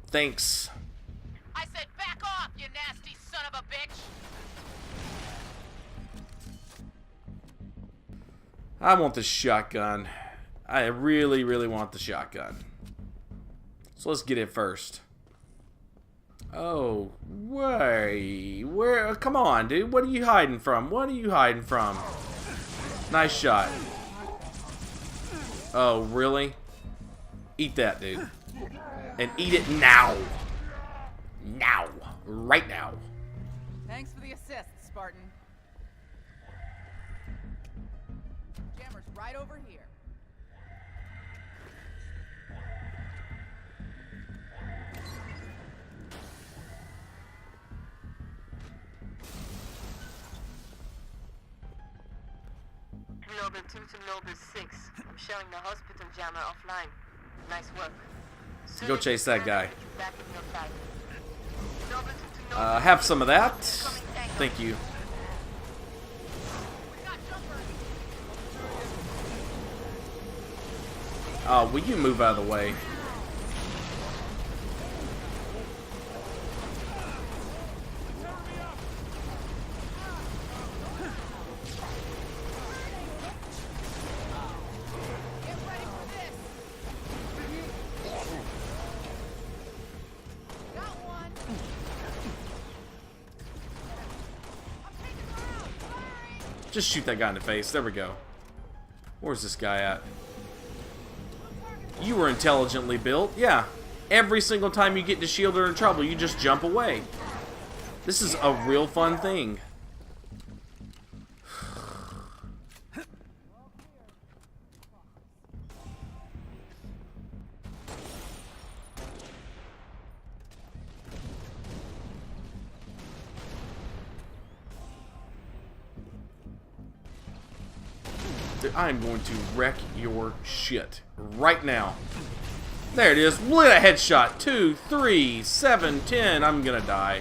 Thanks. I said back off, you nasty son of a bitch! I want the shotgun. I really, really want the shotgun. So let's get it first. Oh, where? Come on, dude. What are you hiding from? What are you hiding from? Nice shot. Oh, really? Eat that, dude. And eat it now. Now. Right now. Thanks for the assist, Spartan. Jammer's right over here. Noble 2 to Noble 6. I'm showing the hospital jammer offline. Nice work. Go chase that guy. Back in your fight. Noble 2 to Noble Have some of that. Thank you. Oh, will you move out of the way? Just shoot that guy in the face. There we go. Where's this guy at? You were intelligently built. Yeah. Every single time you get into shield or in trouble, you just jump away. This is a real fun thing. Dude, I'm going to wreck your shit right now. There it is. Look at that headshot. 2, 3, 7, 10. I'm gonna die.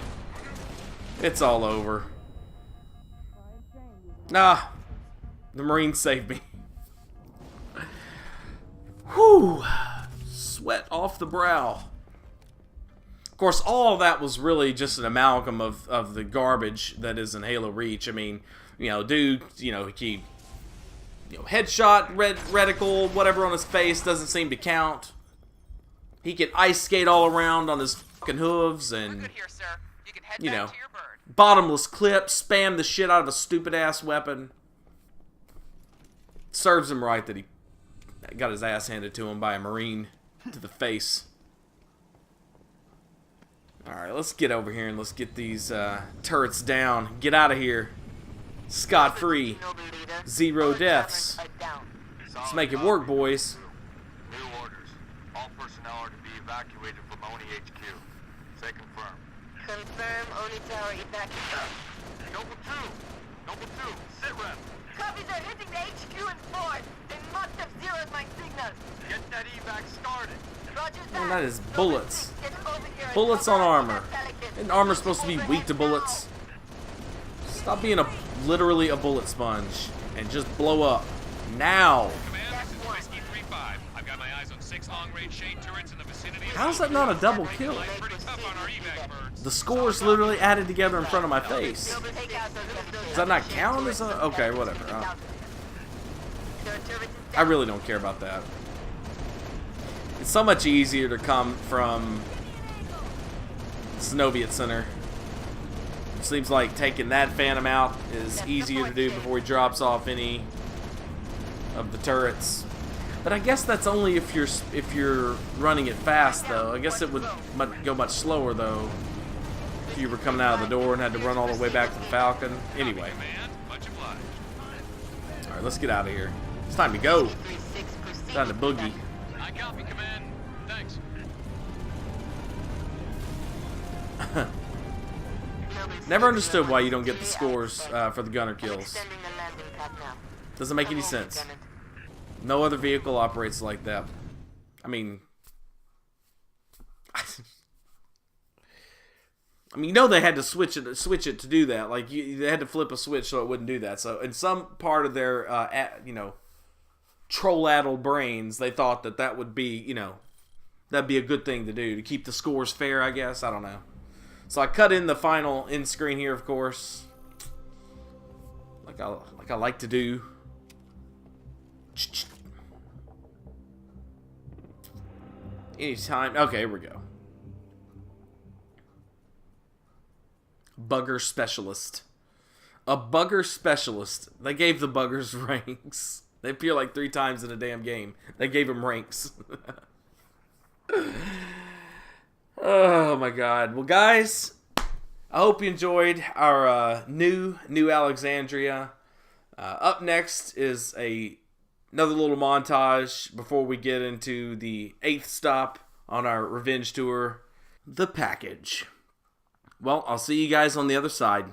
It's all over. Ah, the Marines saved me. Whew. Sweat off the brow. Of course, all of that was really just an amalgam of the garbage that is in Halo Reach. I mean, you know, dude, you know, he, headshot, reticle, whatever on his face doesn't seem to count. He can ice skate all around on his fucking hooves and, We're good here, sir. You can head you back know, to your bird. bottomless clip, spam the shit out of a stupid ass weapon. Serves him right that he got his ass handed to him by a Marine to the face. Alright, let's get over here and let's get these turrets down. Get out of here. Scot-free. Noble leader. 0 All deaths. Germans are down. Let's make it work, boys. New orders. All personnel are to be evacuated from ONI HQ. Say confirm. Confirm Oni Tower evacuation. Noble 2! Noble 2, sit rep! Copies are hitting the HQ and fort. They must have zeroed my signals. Get that evac started! Roger Well, that. that is Noble bullets. 6, get over here and Bullets cover on us armor. with that Pelican. Isn't armor supposed to be weak to bullets? Stop being literally a bullet sponge and just blow up. Now! Command, this is Whiskey 3-5. I've got my eyes on 6 long-range shade turrets in the vicinity. How's that not a double kill? Pretty tough on our evac birds. The score's literally added together in front of my face. Noble, take out those little Does that not count as a... Okay, whatever. Their turret is I really don't care about that. It's so much easier to come from Soviet Center. It seems like taking that Phantom out is easier to do before he drops off any of the turrets. But I guess that's only if you're running it fast, though. I guess it would go much slower, though, if you were coming out of the door and had to run all the way back to the Falcon. Anyway, Command, much obliged. all right, let's get out of here. It's time to go. 3-6 proceed. Time to boogie. I copy, Command. Thanks. Never understood why you don't get the scores for the gunner kills. Extending the landing pad now. Doesn't make any sense. No other vehicle operates like that. I mean, you know they had to switch it to do that. Like they had to flip a switch so it wouldn't do that. So in some part of their troll-addled brains, they thought that would be that'd be a good thing to do to keep the scores fair. I guess I don't know. So I cut in the final end screen here, of course, like I like to do. Anytime. Okay, here we go. Bugger specialist. A bugger specialist. They gave the buggers ranks. They appear like 3 times in a damn game. They gave them ranks. Oh my god. Well, guys, I hope you enjoyed our new Alexandria. Up next is another little montage before we get into the 8th stop on our revenge tour, the package. Well, I'll see you guys on the other side.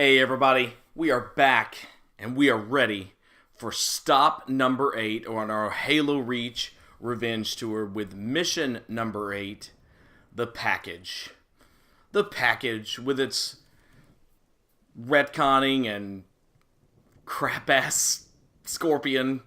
Hey everybody, we are back and we are ready for stop number 8 on our Halo Reach Revenge Tour with mission number 8, The Package. The Package with its retconning and crap-ass Scorpion.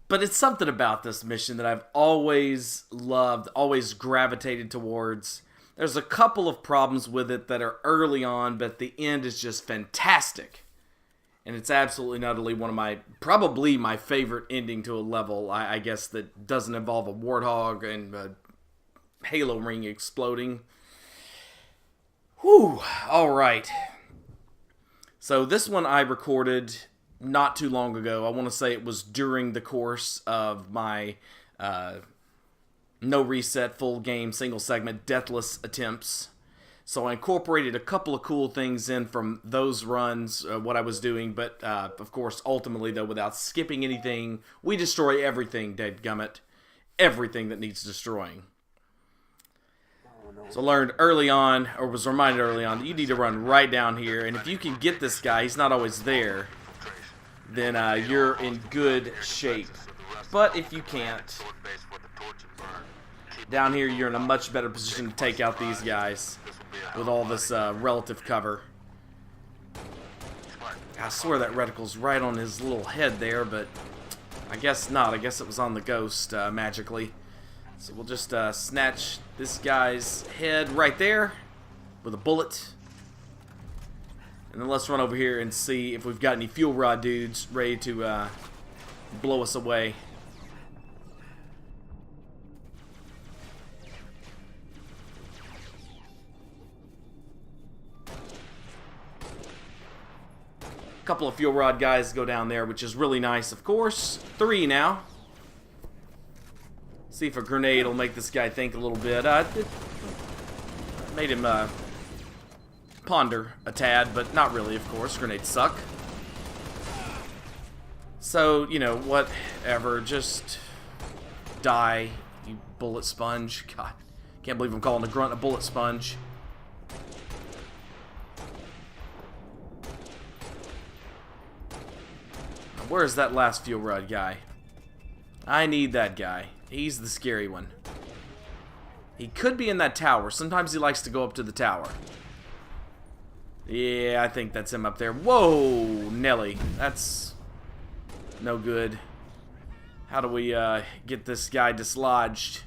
But it's something about this mission that I've always loved, always gravitated towards. There's a couple of problems with it that are early on, but the end is just fantastic. And it's absolutely and utterly one of my, probably my favorite ending to a level, I guess, that doesn't involve a warthog and a Halo ring exploding. Whew, alright. So this one I recorded not too long ago. I want to say it was during the course of my no reset, full game, single segment, deathless attempts. So I incorporated a couple of cool things in from those runs, what I was doing, but of course, ultimately though, without skipping anything, we destroy everything, dadgummit. Everything that needs destroying. So I learned early on, or was reminded early on, that you need to run right down here, and if you can get this guy, he's not always there, then you're in good shape. But if you can't, down here you're in a much better position to take out these guys with all this relative cover. I swear that reticle's right on his little head there, but I guess not. I guess it was on the ghost magically. So we'll just snatch this guy's head right there with a bullet. And then let's run over here and see if we've got any fuel rod dudes ready to blow us away. A couple of fuel rod guys go down there, which is really nice, of course. 3 now. See if a grenade will make this guy think a little bit. It made him ponder a tad, but not really, of course. Grenades suck. So, you know, whatever. Just die, you bullet sponge. God, can't believe I'm calling a grunt a bullet sponge. Where's that last fuel rod guy? I need that guy. He's the scary one. He could be in that tower. Sometimes he likes to go up to the tower. Yeah, I think that's him up there. Whoa, Nelly. That's no good. How do we get this guy dislodged?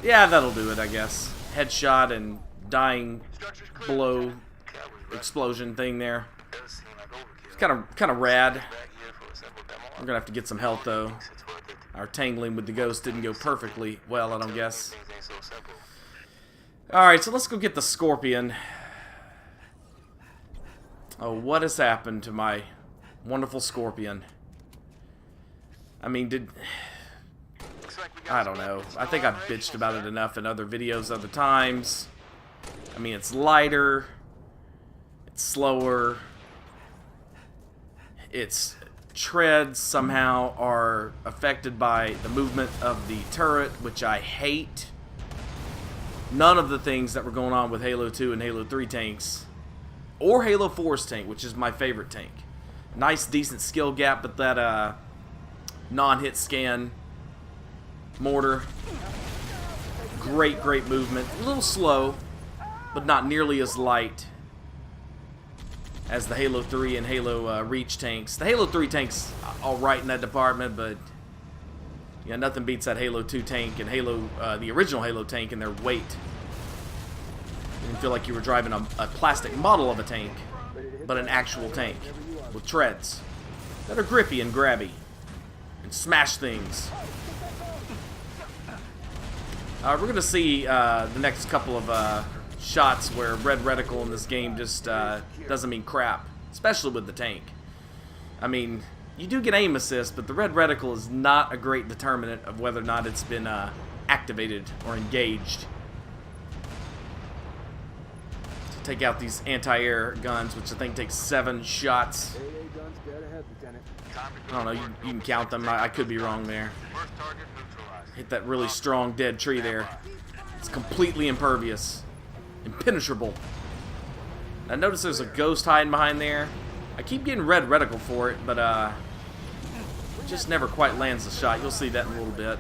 Yeah, that'll do it, I guess. Headshot and dying blow explosion thing there. Kind of rad. We're gonna have to get some health though. Our tangling with the ghost didn't go perfectly well, I don't guess. Alright, so let's go get the Scorpion. Oh, what has happened to my wonderful Scorpion? I mean, I don't know. I think I've bitched about it enough in other videos other times. I mean, it's lighter. It's slower. Its treads somehow are affected by the movement of the turret, which I hate. None of the things that were going on with Halo 2 and Halo 3 tanks, or Halo 4's tank, which is my favorite tank. Nice, decent skill gap, but that non-hit scan mortar, great movement. A little slow, but not nearly as light as the Halo 3 and Halo Reach tanks. The Halo 3 tank's alright in that department, but yeah, nothing beats that Halo 2 tank and the original Halo tank and their weight. You didn't feel like you were driving a plastic model of a tank, but an actual tank with treads that are grippy and grabby and smash things. We're going to see the next couple of shots where red reticle in this game just doesn't mean crap, especially with the tank. I mean, you do get aim assist, but the red reticle is not a great determinant of whether or not it's been activated or engaged. To take out these anti-air guns, which I think takes 7 shots. I don't know, you can count them. I could be wrong there. Hit that really strong dead tree there. It's completely impervious. Impenetrable. I notice there's a ghost hiding behind there. I keep getting red reticle for it, but just never quite lands the shot. You'll see that in a little bit.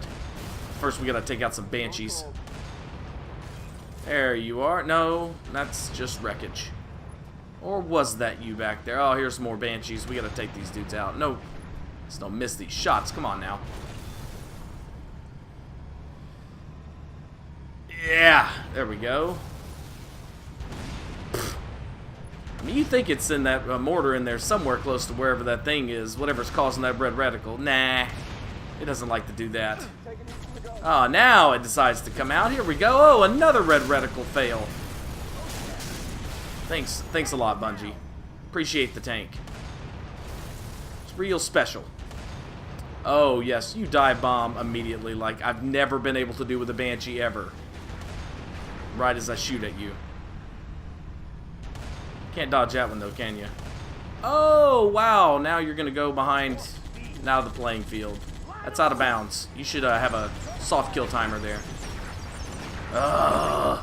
First, we gotta take out some banshees. There you are. No, that's just wreckage. Or was that you back there? Oh, here's more banshees. We gotta take these dudes out. No, just don't miss these shots. Come on now. Yeah, there we go. I mean, you think it's in that mortar in there somewhere close to wherever that thing is, whatever's causing that red reticle. Nah, it doesn't like to do that. Oh, now it decides to come out. Here we go. Oh, another red reticle fail. Thanks a lot, Bungie. Appreciate the tank. It's real special. Oh, yes, you dive bomb immediately like I've never been able to do with a Banshee ever. Right as I shoot at you. Can't dodge that one though, can you? Oh, wow. Now you're going to go behind now the playing field. That's out of bounds. You should have a soft kill timer there. Ugh.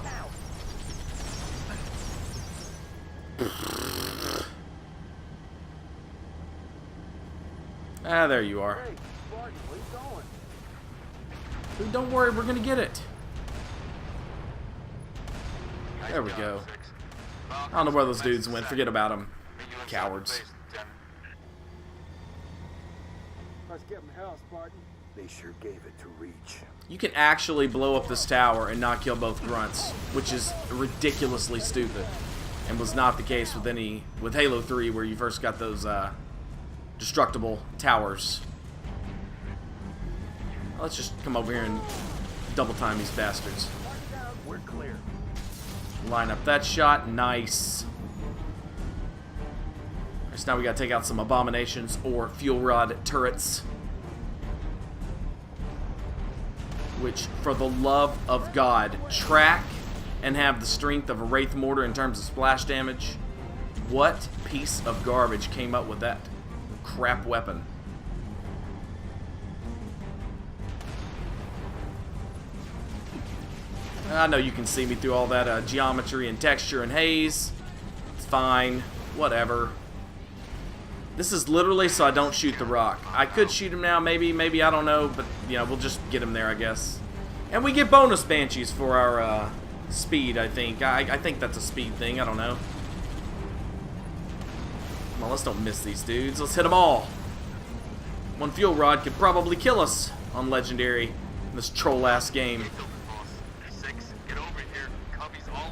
Ah, there you are. Dude, don't worry, we're going to get it. There we go. I don't know where those dudes went. Forget about them. Cowards. Let's give them hell, Spartan. They sure gave it to Reach. You can actually blow up this tower and not kill both grunts, which is ridiculously stupid, and was not the case with Halo 3, where you first got those destructible towers. Let's just come over here and double time these bastards. We're clear. Line up that shot. Nice. So now we gotta take out some abominations or fuel rod turrets. Which, for the love of God, track and have the strength of a Wraith Mortar in terms of splash damage. What piece of garbage came up with that crap weapon? I know you can see me through all that geometry and texture and haze. It's fine. Whatever. This is literally so I don't shoot the rock. I could shoot him now, maybe, I don't know, but, you know, we'll just get him there, I guess. And we get bonus Banshees for our speed, I think. I think that's a speed thing, I don't know. Come on, let's don't miss these dudes. Let's hit them all. One fuel rod could probably kill us on Legendary in this troll-ass game.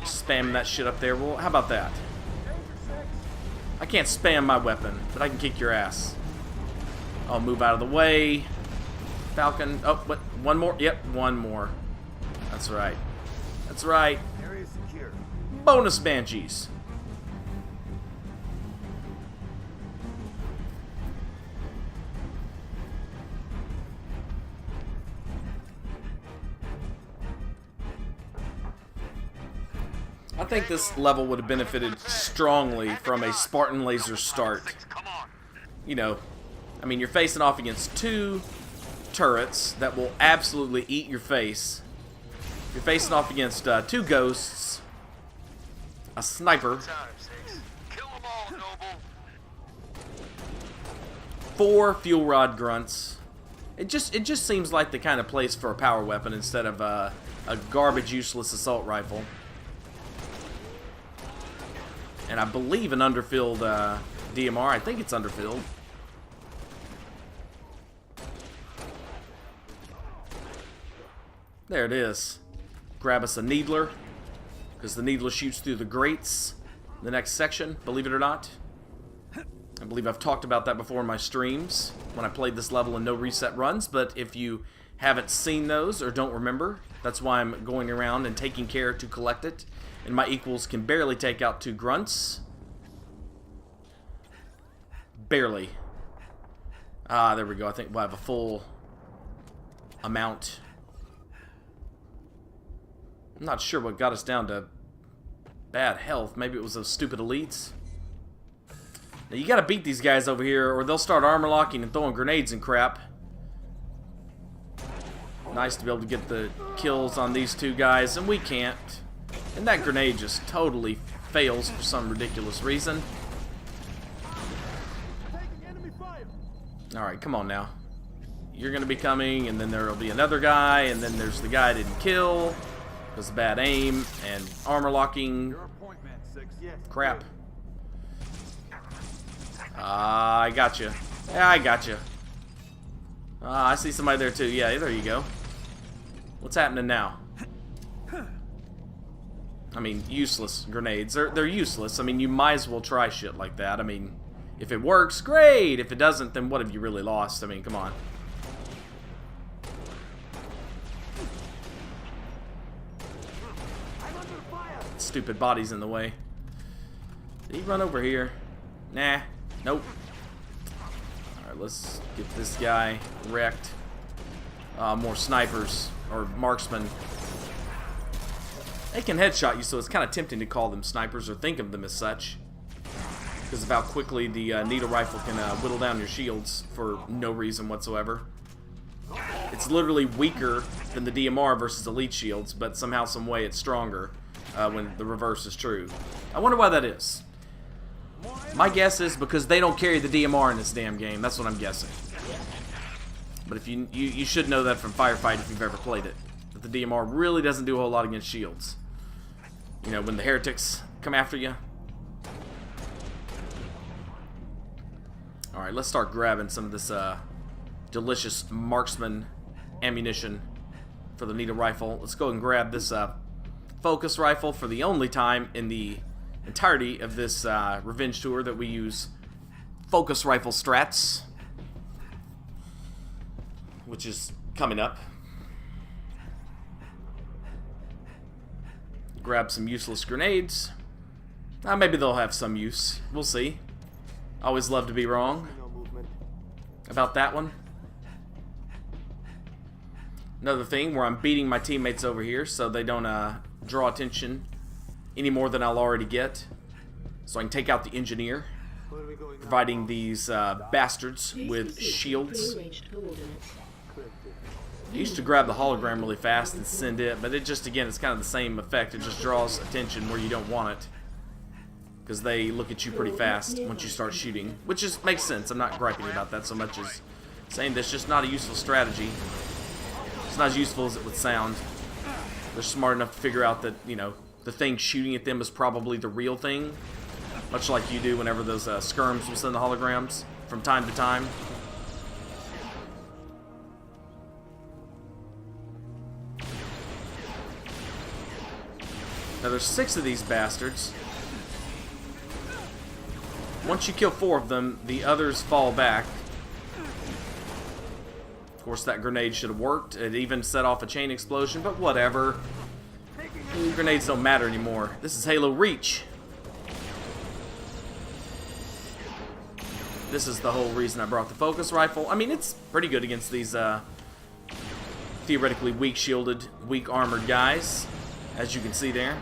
Spam that shit up there. Well, how about that? I can't spam my weapon, but I can kick your ass. I'll move out of the way. Falcon. Oh, what? One more? Yep, one more. That's right. That's right. Area secure. Bonus Banshees. I think this level would have benefited strongly from a Spartan laser start. You know, I mean, you're facing off against two turrets that will absolutely eat your face. You're facing off against two ghosts, a sniper, 4 fuel rod grunts. It just seems like the kind of place for a power weapon instead of a garbage useless assault rifle. And I believe an underfilled DMR. I think it's underfilled. There it is. Grab us a needler, because the needler shoots through the grates. The next section, believe it or not. I believe I've talked about that before in my streams when I played this level in no reset runs, but if you haven't seen those or don't remember, that's why I'm going around and taking care to collect it. And my equals can barely take out 2 grunts. Barely. Ah, there we go. I think we'll have a full amount. I'm not sure what got us down to bad health. Maybe it was those stupid elites. Now you gotta beat these guys over here or they'll start armor locking and throwing grenades and crap. Nice to be able to get the kills on these two guys, and we can't. And that grenade just totally fails for some ridiculous reason. Alright, come on now. You're going to be coming, and then there will be another guy, and then there's the guy I didn't kill. Because of bad aim and armor locking. Crap. I got you. Yeah, I got you. I see somebody there too. Yeah, there you go. What's happening now? I mean, useless grenades. They're useless. I mean, you might as well try shit like that. I mean, if it works, great. If it doesn't, then what have you really lost? I mean, come on. Stupid body's in the way. Did he run over here? Nah. Nope. Alright, let's get this guy wrecked. More snipers. Or marksmen. They can headshot you, so it's kind of tempting to call them snipers or think of them as such. Because of how quickly the needle rifle can whittle down your shields for no reason whatsoever. It's literally weaker than the DMR versus elite shields, but somehow, some way it's stronger when the reverse is true. I wonder why that is. My guess is because they don't carry the DMR in this damn game. That's what I'm guessing. But if you should know that from Firefight if you've ever played it. That the DMR really doesn't do a whole lot against shields. You know, when the heretics come after you. Alright, let's start grabbing some of this delicious marksman ammunition for the needle rifle. Let's go and grab this focus rifle for the only time in the entirety of this revenge tour that we use focus rifle strats, which is coming up. Grab some useless grenades. Maybe they'll have some use. We'll see. Always love to be wrong about that one. Another thing where I'm beating my teammates over here so they don't draw attention any more than I'll already get. So I can take out the engineer, providing these bastards with shields. I used to grab the hologram really fast and send it, but it just, again, it's kind of the same effect. It just draws attention where you don't want it. Because they look at you pretty fast once you start shooting. Which just makes sense. I'm not griping about that so much as saying that's just not a useful strategy. It's not as useful as it would sound. They're smart enough to figure out that, you know, the thing shooting at them is probably the real thing. Much like you do whenever those skirms will send the holograms from time to time. Now there's 6 of these bastards. Once you kill 4 of them, the others fall back. Of course, that grenade should have worked. It even set off a chain explosion, but whatever. Grenades don't matter anymore. This is Halo Reach. This is the whole reason I brought the focus rifle. I mean, it's pretty good against these theoretically weak shielded, weak armored guys, as you can see there.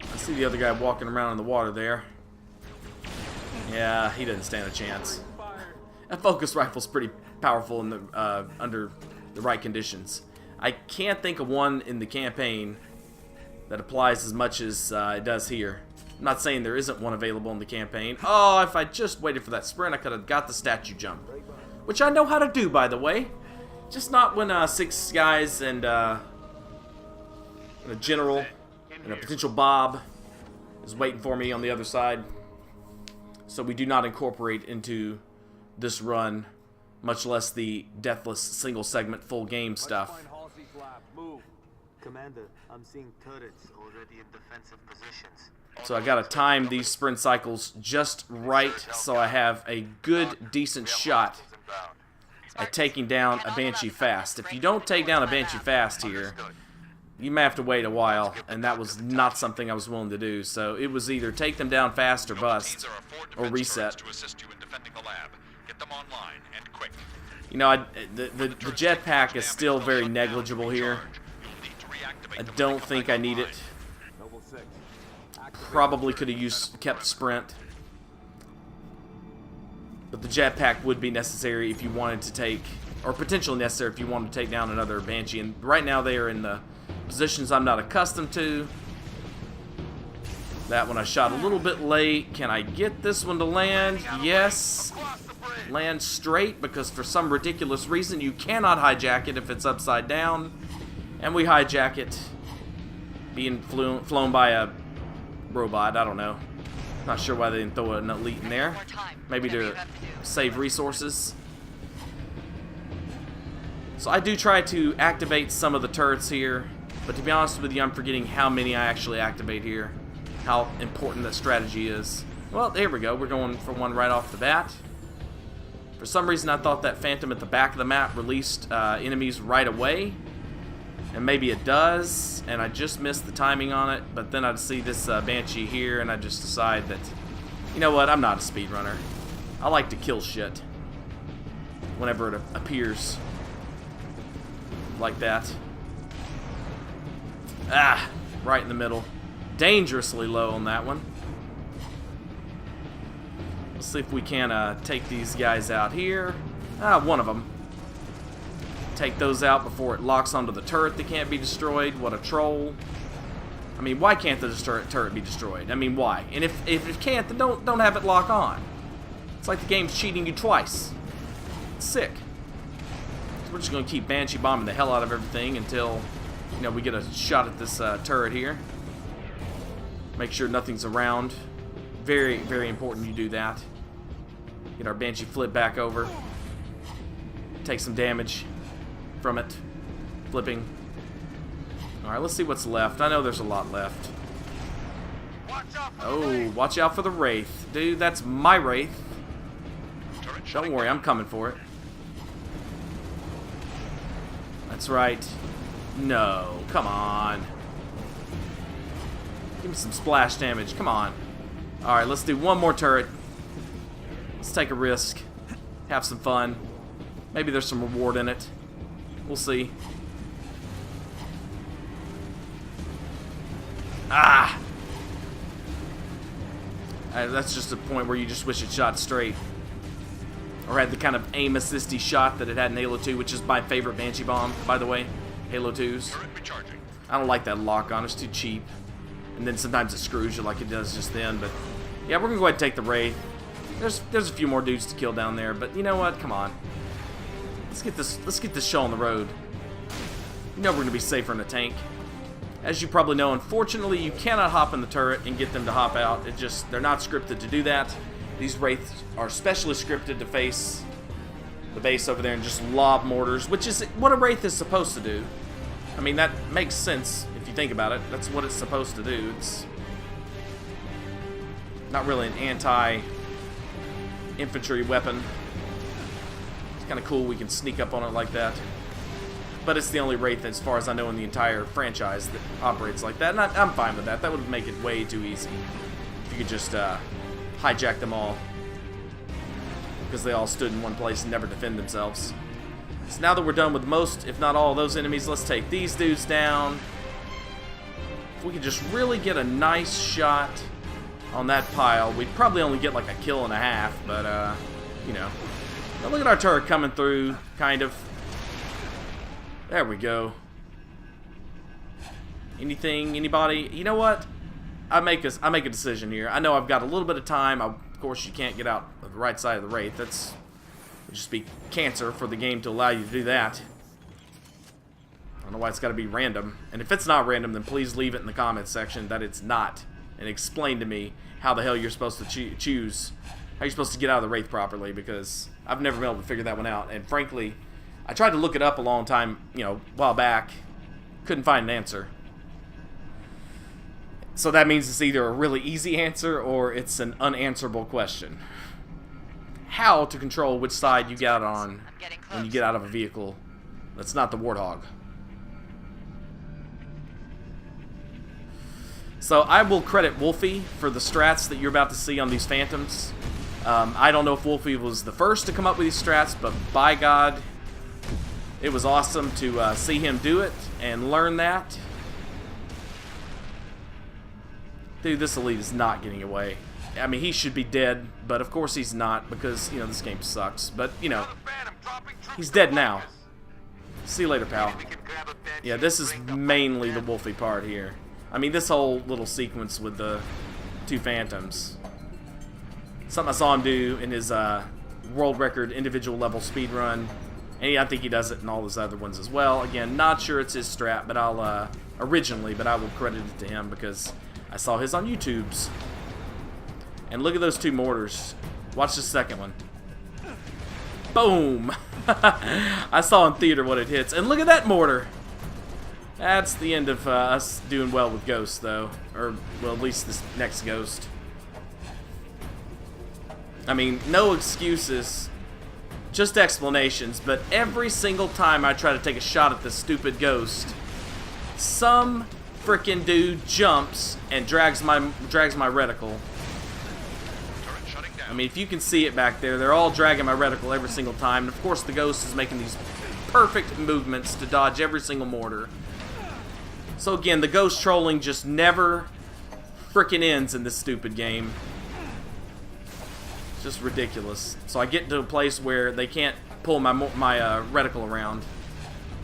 I see the other guy walking around in the water there. Yeah, he doesn't stand a chance. That focus rifle's pretty powerful in the under the right conditions. I can't think of one in the campaign that applies as much as it does here. I'm not saying there isn't one available in the campaign. Oh, if I just waited for that sprint, I could have got the statue jump. Which I know how to do, by the way. Just not when 6 guys and a general and a potential Bob is waiting for me on the other side. So we do not incorporate into this run, much less the deathless single segment full game stuff. Commander, I'm seeing turrets already in defensive positions. So I gotta time these sprint cycles just right so I have a good, decent shot at taking down a Banshee fast. If you don't take down a Banshee fast here, you may have to wait a while, and that was not something I was willing to do. So it was either take them down fast or bust, or reset. You know, the jetpack is still very negligible here. I don't think I need it. Probably could have kept sprint. But the jetpack would be necessary if you wanted to take, or potentially necessary if you wanted to take down another Banshee. And right now they are in the positions I'm not accustomed to. That one I shot a little bit late. Can I get this one to land? Yes. Land straight, because for some ridiculous reason you cannot hijack it if it's upside down. And we hijack it. Being flown by a robot, I don't know. Not sure why they didn't throw an elite in there. Maybe to save resources. So I do try to activate some of the turrets here, but to be honest with you, I'm forgetting how many I actually activate here. How important that strategy is. Well, there we go. We're going for one right off the bat. For some reason, I thought that Phantom at the back of the map released enemies right away. And maybe it does, and I just missed the timing on it, but then I'd see this Banshee here, and I just decide that, you know what, I'm not a speedrunner. I like to kill shit whenever it appears like that. Ah, right in the middle. Dangerously low on that one. Let's see if we can take these guys out here. One of them. Take those out before it locks onto the turret that can't be destroyed. What a troll. I mean, why can't the turret be destroyed? I mean, why? And if it can't, then don't have it lock on. It's like the game's cheating you twice. It's sick. So we're just going to keep Banshee bombing the hell out of everything until, you know, we get a shot at this turret here. Make sure nothing's around. Very, very important you do that. Get our Banshee flip back over. Take some damage from it. Flipping. Alright, let's see what's left. I know there's a lot left. Oh, watch out for the Wraith. Dude, that's my Wraith. Don't worry, I'm coming for it. That's right. No, come on. Give me some splash damage. Come on. Alright, let's do one more turret. Let's take a risk. Have some fun. Maybe there's some reward in it. We'll see. Ah! That's just a point where you just wish it shot straight. Or had the kind of aim assisty shot that it had in Halo 2, which is my favorite Banshee bomb, by the way. Halo 2's. I don't like that lock on. It's too cheap. And then sometimes it screws you like it does just then. But yeah, we're going to go ahead and take the Wraith. There's a few more dudes to kill down there. But you know what? Come on. Let's get this show on the road. You know we're going to be safer in a tank. As you probably know, unfortunately, you cannot hop in the turret and get them to hop out. They're not scripted to do that. These Wraiths are specially scripted to face the base over there and just lob mortars, which is what a Wraith is supposed to do. I mean, that makes sense if you think about it. That's what it's supposed to do. It's not really an anti-infantry weapon. It's kind of cool we can sneak up on it like that. But it's the only Wraith, as far as I know, in the entire franchise that operates like that. And I'm fine with that. That would make it way too easy. If you could just hijack them all. Because they all stood in one place and never defend themselves. So now that we're done with most, if not all, of those enemies, let's take these dudes down. If we could just really get a nice shot on that pile, we'd probably only get like a kill and a half. But, you know. Now look at our turret coming through, kind of. There we go. Anything, anybody? You know what? I make a decision here. I know I've got a little bit of time. Of course, you can't get out of the right side of the Wraith. That's would just be cancer for the game to allow you to do that. I don't know why it's got to be random. And if it's not random, then please leave it in the comments section that it's not, and explain to me how the hell you're supposed to choose, how you're supposed to get out of the Wraith properly, because I've never been able to figure that one out. And frankly, I tried to look it up a long time, a while back. Couldn't find an answer. So that means it's either a really easy answer or it's an unanswerable question. How to control which side you get on when you get out of a vehicle that's not the Warthog. So I will credit Wolfie for the strats that you're about to see on these Phantoms. I don't know if Wolfie was the first to come up with these strats, but by God, it was awesome to see him do it and learn that. Dude, this elite is not getting away. I mean, he should be dead, but of course he's not because, this game sucks. But, he's dead now. See you later, pal. We can grab a Yeah, this is mainly the Wolfie part here. I mean, this whole little sequence with the two Phantoms. Something I saw him do in his world record individual level speed run. And I think he does it in all his other ones as well. Again, not sure it's his strat, but I'll originally, but I will credit it to him because I saw his on YouTube's. And look at those two mortars. Watch the second one. Boom! I saw in theater what it hits. And look at that mortar! That's the end of us doing well with ghosts, though. Or, well, at least this next ghost. I mean, no excuses. Just explanations. But every single time I try to take a shot at this stupid ghost, some frickin' dude jumps and drags my reticle. I mean, if you can see it back there, they're all dragging my reticle every single time. And of course, the ghost is making these perfect movements to dodge every single mortar. So again, the ghost trolling just never frickin' ends in this stupid game. It's just ridiculous. So I get to a place where they can't pull my reticle around.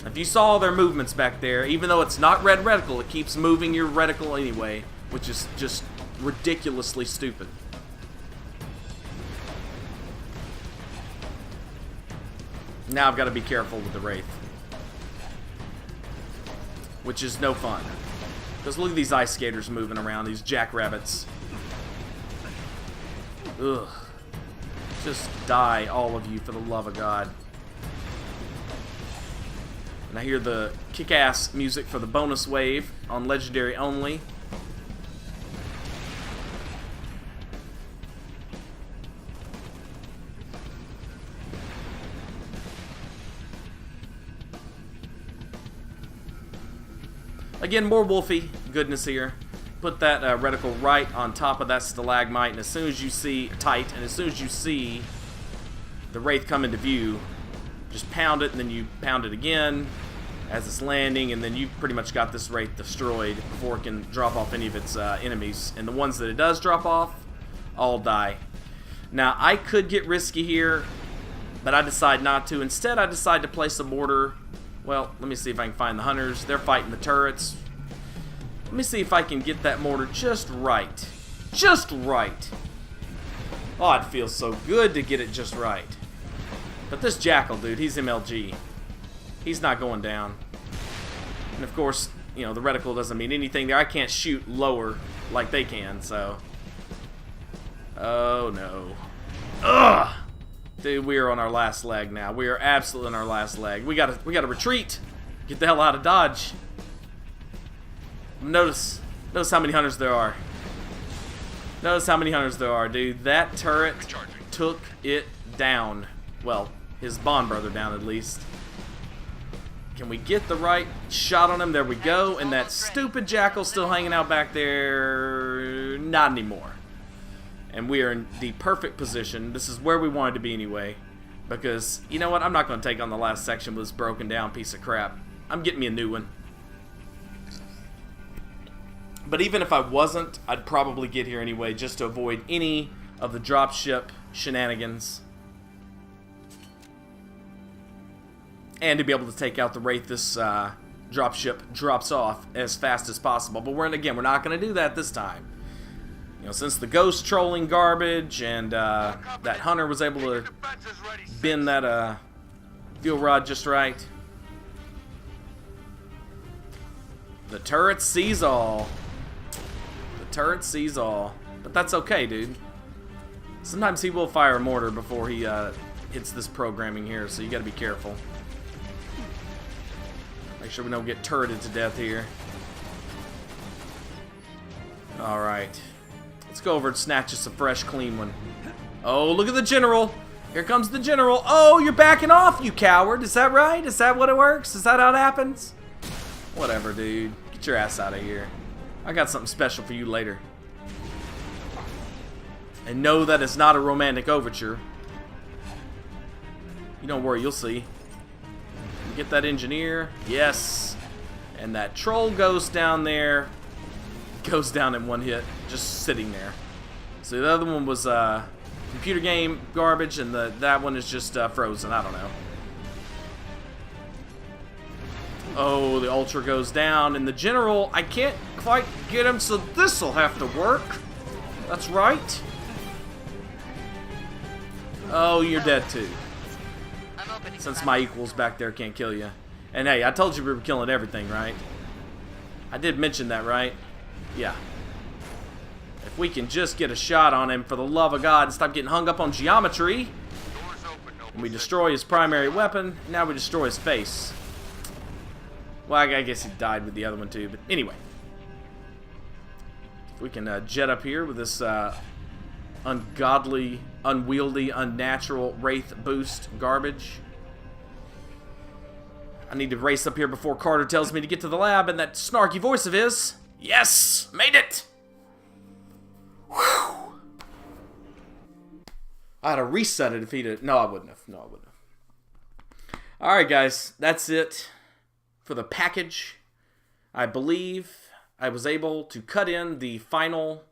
If you saw their movements back there, even though it's not red reticle, it keeps moving your reticle anyway, which is just ridiculously stupid. Now I've got to be careful with the Wraith, which is no fun. Because look at these ice skaters moving around, these jackrabbits. Ugh. Just die, all of you, for the love of God. And I hear the kick-ass music for the bonus wave on Legendary only. Again, more Wolfie goodness here. Put that reticle right on top of that stalagmite, and as soon as you see the Wraith come into view, just pound it, and then you pound it again as it's landing, and then you've pretty much got this Wraith destroyed before it can drop off any of its enemies. And the ones that it does drop off, all die. Now, I could get risky here, but I decide not to. Instead, I decide to place a mortar. Well, let me see if I can find the hunters. They're fighting the turrets. Let me see if I can get that mortar just right. Just right. Oh, it feels so good to get it just right. But this Jackal, dude, he's MLG. He's not going down. And of course, you know, the reticle doesn't mean anything there. I can't shoot lower like they can, so. Oh, no. Ugh! Dude, we are on our last leg now. We are absolutely on our last leg. We gotta retreat. Get the hell out of Dodge. Notice how many hunters there are. Notice how many hunters there are, dude. That turret took it down. Well, his Bond brother down at least. Can we get the right shot on him? There we go. And that stupid Jackal still hanging out back there. Not anymore. And we are in the perfect position. This is where we wanted to be anyway. Because, you know what? I'm not going to take on the last section with this broken down piece of crap. I'm getting me a new one. But even if I wasn't, I'd probably get here anyway just to avoid any of the dropship shenanigans. And to be able to take out the Wraith this dropship drops off as fast as possible. But we're not going to do that this time. You know, since the ghost trolling garbage and that hunter was able to bend that fuel rod just right. The turret sees all. The turret sees all. But that's okay, dude. Sometimes he will fire a mortar before he hits this programming here, so you gotta be careful. Make sure we don't get turreted to death here. Alright. Let's go over and snatch us a fresh, clean one. Oh, look at the general. Here comes the general. Oh, you're backing off, you coward. Is that right? Is that what it works? Is that how it happens? Whatever, dude. Get your ass out of here. I got something special for you later. And no, that is not a romantic overture. You don't worry, you'll see. Get that engineer. Yes. And that troll ghost down there goes down in one hit, just sitting there. So the other one was computer game garbage, and that one is just frozen. I don't know. Oh, the Ultra goes down, and the General, I can't quite get him, so this'll have to work. That's right. Oh, you're dead too. I'm opening. Since my equals back there can't kill you. And hey, I told you we were killing everything, right? I did mention that, right? Yeah. If we can just get a shot on him, for the love of God, and stop getting hung up on geometry. Doors open, Noble And we 6. destroy his primary weapon, now we destroy his face. Well, I guess he died with the other one too, but anyway. If we can jet up here with this ungodly, unwieldy, unnatural Wraith boost garbage. I need to race up here before Carter tells me to get to the lab, and that snarky voice of his. Yes! Made it! Whew! I had to reset it if he'd have... No, I wouldn't have. No, I wouldn't have. Alright, guys. That's it for the package. I believe I was able to cut in the final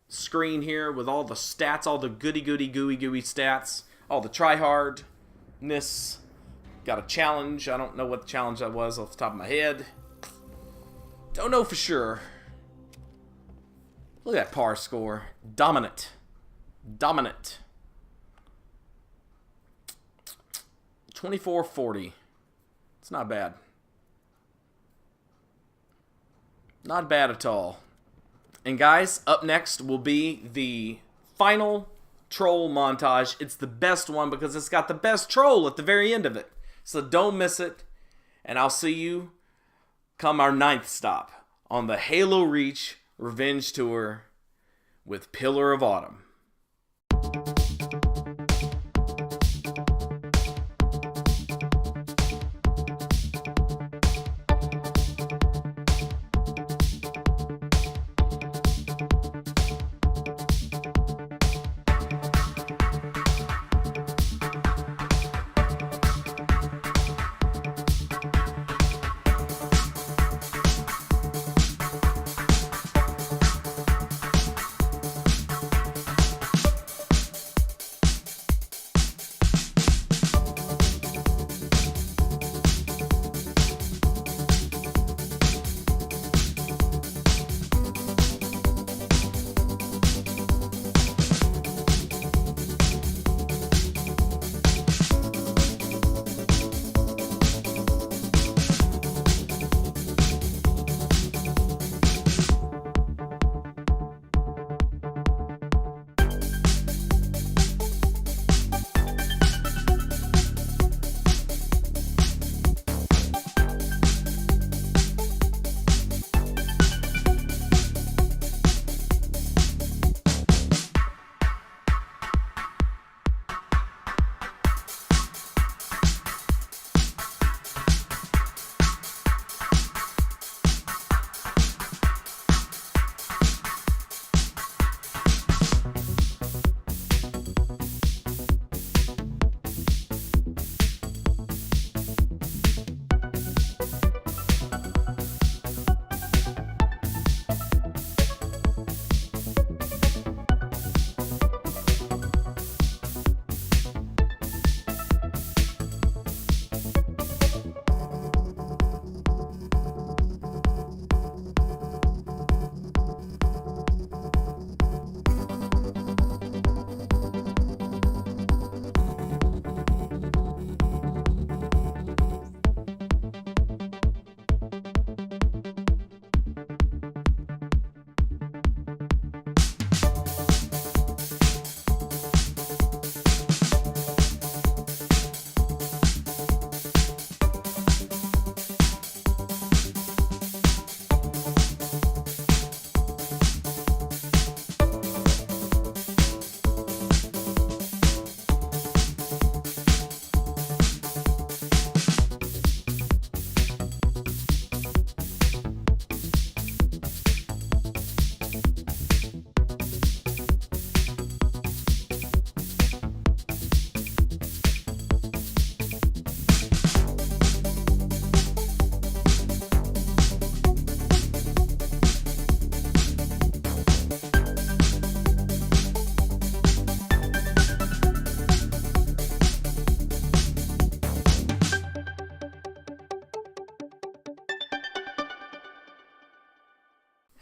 screen here with all the stats, all the gooey stats, all the tryhardness. Got a challenge. I don't know what the challenge that was off the top of my head. Don't know for sure. Look at that par score. Dominant. Dominant. 2440. It's not bad. Not bad at all. And guys, up next will be the final troll montage. It's the best one because it's got the best troll at the very end of it. So don't miss it. And I'll see you come our 9th stop on the Halo Reach Revenge Tour with Pillar of Autumn.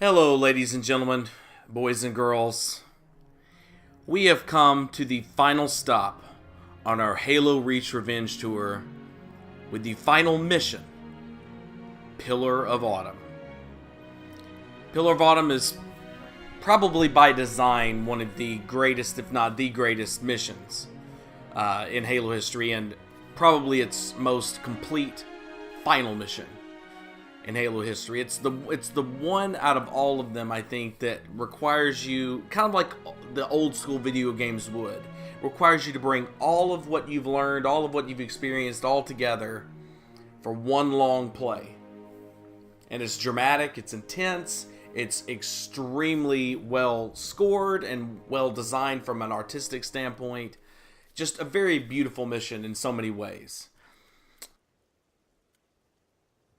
Hello, ladies and gentlemen, boys and girls. We have come to the final stop on our Halo Reach Revenge Tour with the final mission, Pillar of Autumn. Pillar of Autumn is probably by design one of the greatest, if not the greatest, missions in Halo history, and probably its most complete final mission in Halo history. It's the one out of all of them, I think, that requires you, kind of like the old school video games would, requires you to bring all of what you've learned, all of what you've experienced all together for one long play. And it's dramatic, it's intense, it's extremely well scored and well designed from an artistic standpoint. Just a very beautiful mission in so many ways.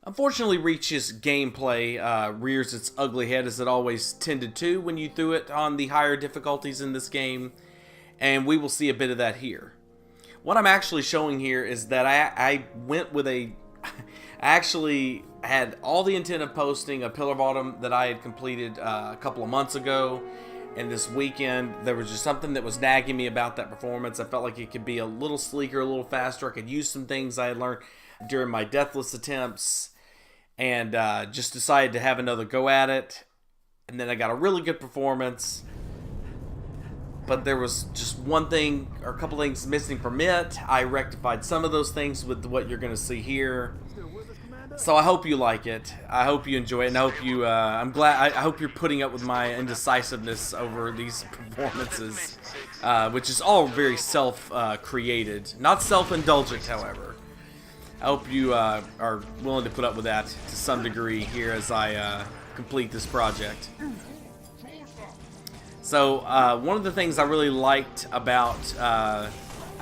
Unfortunately, Reach's gameplay rears its ugly head, as it always tended to when you threw it on the higher difficulties in this game, and we will see a bit of that here. What I'm actually showing here is that I went with I actually had all the intent of posting a Pillar of Autumn that I had completed a couple of months ago, and this weekend there was just something that was nagging me about that performance. I felt like it could be a little sleeker, a little faster. I could use some things I had learned during my deathless attempts, and just decided to have another go at it. And then I got a really good performance, but there was just one thing or a couple things missing from it. I rectified some of those things with what you're going to see here. So I hope you like it. I hope you enjoy it, and I hope you. I hope you're putting up with my indecisiveness over these performances, which is all very self-created, not self-indulgent, however. I hope you are willing to put up with that to some degree here as I complete this project. So one of the things I really liked about, I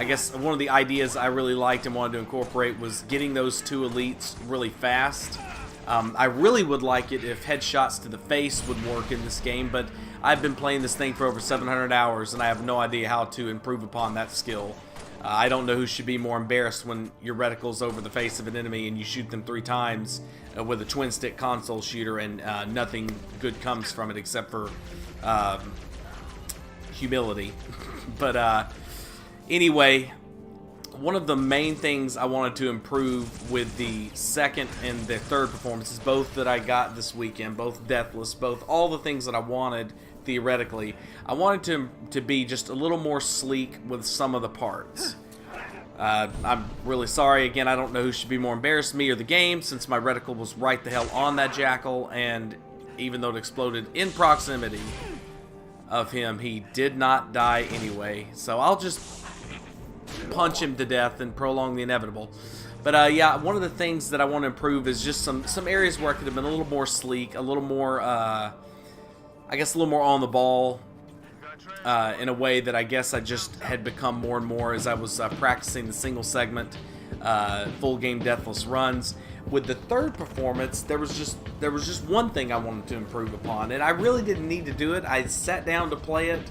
guess one of the ideas I really liked and wanted to incorporate was getting those two elites really fast. I really would like it if headshots to the face would work in this game, but I've been playing this thing for over 700 hours and I have no idea how to improve upon that skill. I don't know who should be more embarrassed when your reticle's over the face of an enemy and you shoot them 3 times with a twin-stick console shooter, and nothing good comes from it except for humility. But anyway, one of the main things I wanted to improve with the second and the third performances, both that I got this weekend, both deathless, both all the things that I wanted theoretically, I wanted to be just a little more sleek with some of the parts. I'm really sorry, again, I don't know who should be more embarrassed, me or the game, since my reticle was right the hell on that jackal, and even though it exploded in proximity of him, he did not die anyway. So I'll just punch him to death and prolong the inevitable. But yeah, one of the things that I want to improve is just some areas where I could have been a little more sleek, a little more, I guess a little more on the ball, in a way that I guess I just had become more and more as I was practicing the single segment, full game deathless runs. With the third performance, there was just one thing I wanted to improve upon, and I really didn't need to do it. I sat down to play it.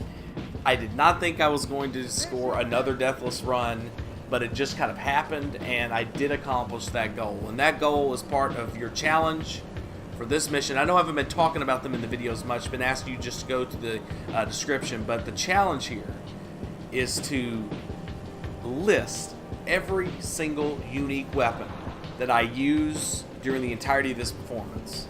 I did not think I was going to score another deathless run, but it just kind of happened, and I did accomplish that goal. And that goal is part of your challenge for this mission. I know I haven't been talking about them in the videos much, been asking you just to go to the description, but the challenge here is to list every single unique weapon that I use during the entirety of this performance.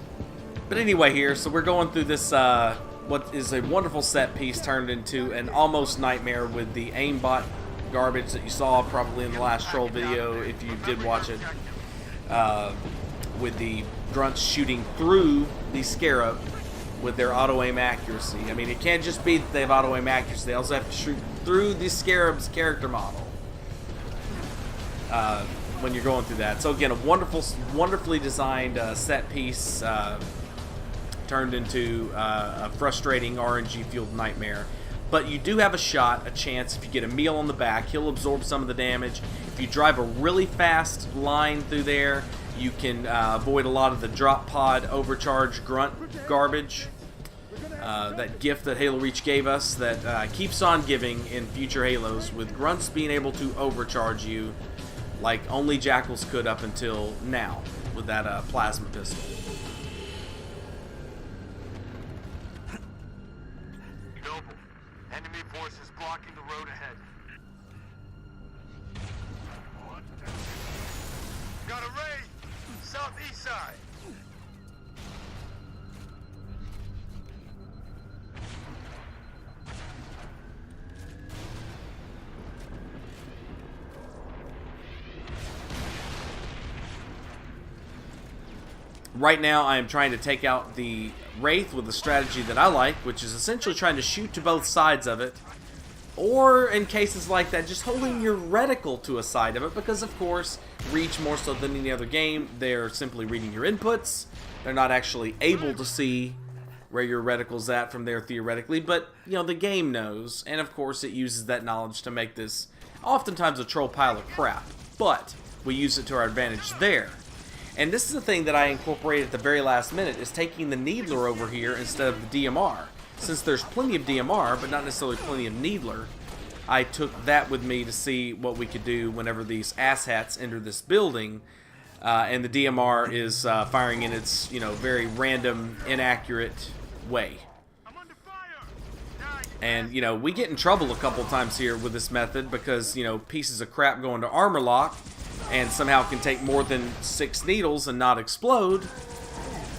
But anyway here, so we're going through this, what is a wonderful set piece turned into an almost nightmare with the aimbot garbage that you saw probably in the last troll video, if you did watch it, with the grunts shooting through the scarab with their auto-aim accuracy. I mean, it can't just be that they have auto-aim accuracy, they also have to shoot through the scarab's character model when you're going through that. So again, a wonderfully designed set piece turned into a frustrating RNG-fueled nightmare. But you do have a chance, if you get a meal on the back, he'll absorb some of the damage. If you drive a really fast line through there, you can avoid a lot of the drop pod overcharge grunt garbage. That gift that Halo Reach gave us that keeps on giving in future Halos, with grunts being able to overcharge you like only jackals could up until now with that plasma pistol. forces blocking the road ahead. Got a raid! Southeast side! Right now, I am trying to take out the Wraith with the strategy that I like, which is essentially trying to shoot to both sides of it. Or, in cases like that, just holding your reticle to a side of it, because, of course, Reach, more so than any other game, they're simply reading your inputs. They're not actually able to see where your reticle's at from there, theoretically, but, you know, the game knows, and, of course, it uses that knowledge to make this oftentimes a troll pile of crap. But we use it to our advantage there. And this is the thing that I incorporated at the very last minute, is taking the Needler over here instead of the DMR. Since there's plenty of DMR, but not necessarily plenty of Needler, I took that with me to see what we could do whenever these asshats enter this building. And the DMR is firing in its, you know, very random, inaccurate way. And, you know, we get in trouble a couple times here with this method because, you know, pieces of crap go into armor lock and somehow can take more than 6 needles and not explode.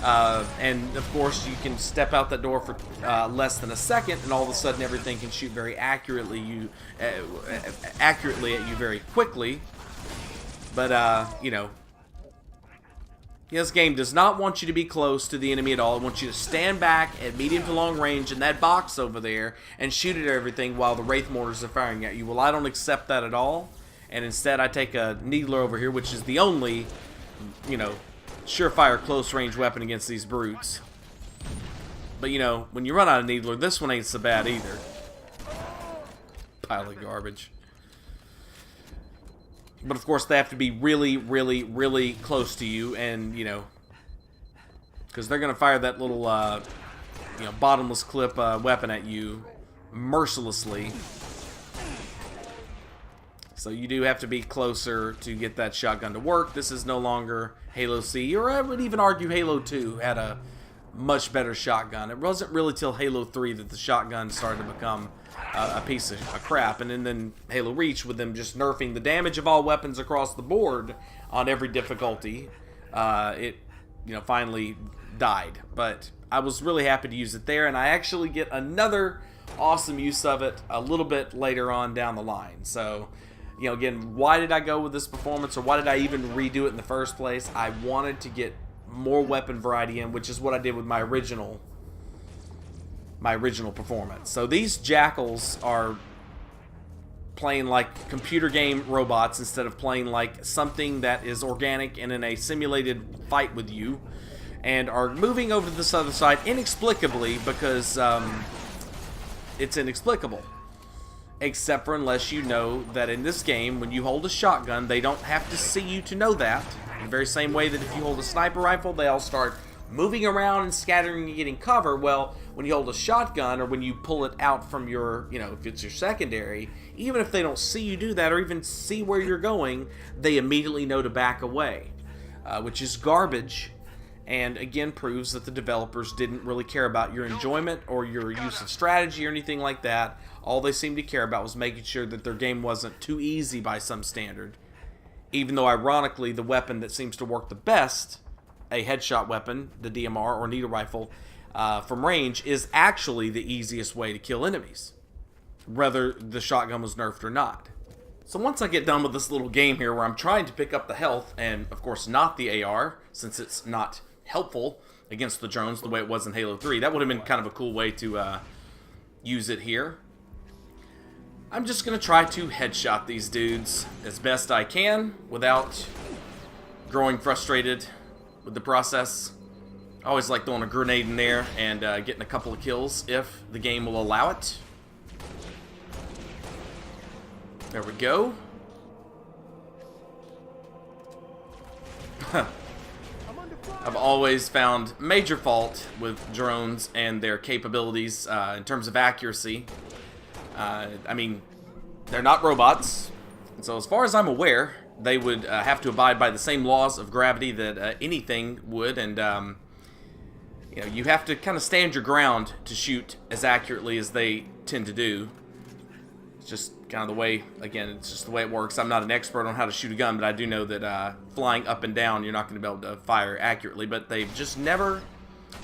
And of course you can step out that door for less than a second and all of a sudden everything can shoot very accurately accurately at you very quickly. But you know, this game does not want you to be close to the enemy at all. It wants you to stand back at medium to long range in that box over there and shoot at everything while the Wraith mortars are firing at you. Well, I don't accept that at all. And instead I take a Needler over here, which is the only, you know, surefire close range weapon against these brutes. But, you know, when you run out of Needler, this one ain't so bad either. Pile of garbage. But, of course, they have to be really, really, really close to you. And, you know, because they're going to fire that little, you know, bottomless clip weapon at you mercilessly. So you do have to be closer to get that shotgun to work. This is no longer Halo C, or I would even argue Halo 2 had a much better shotgun. It wasn't really till Halo 3 that the shotgun started to become a piece of crap. And then Halo Reach, with them just nerfing the damage of all weapons across the board on every difficulty, it, you know, finally died. But I was really happy to use it there, and I actually get another awesome use of it a little bit later on down the line. So, you know, again, why did I go with this performance, or why did I even redo it in the first place? I wanted to get more weapon variety in, which is what I did with my original performance. So these jackals are playing like computer game robots instead of playing like something that is organic and in a simulated fight with you, and are moving over to this other side inexplicably because it's inexplicable. Except for unless you know that in this game, when you hold a shotgun, they don't have to see you to know that. In the very same way that if you hold a sniper rifle, they all start moving around and scattering and getting cover. Well, when you hold a shotgun, or when you pull it out from your, you know, if it's your secondary, even if they don't see you do that or even see where you're going, they immediately know to back away, which is garbage. And again, proves that the developers didn't really care about your enjoyment or your use of strategy or anything like that. All they seemed to care about was making sure that their game wasn't too easy by some standard. Even though, ironically, the weapon that seems to work the best, a headshot weapon, the DMR or needle rifle, from range, is actually the easiest way to kill enemies, whether the shotgun was nerfed or not. So once I get done with this little game here where I'm trying to pick up the health, and of course not the AR, since it's not helpful against the drones the way it was in Halo 3. That would have been kind of a cool way to use it here. I'm just going to try to headshot these dudes as best I can without growing frustrated with the process. I always like throwing a grenade in there and getting a couple of kills if the game will allow it. There we go. I've always found major fault with drones and their capabilities in terms of accuracy. I mean, they're not robots, and so as far as I'm aware, they would have to abide by the same laws of gravity that anything would, and you know, you have to kind of stand your ground to shoot as accurately as they tend to do. just kind of the way, again, it's just the way it works. I'm not an expert on how to shoot a gun, but I do know that flying up and down, you're not going to be able to fire accurately. But they've just never,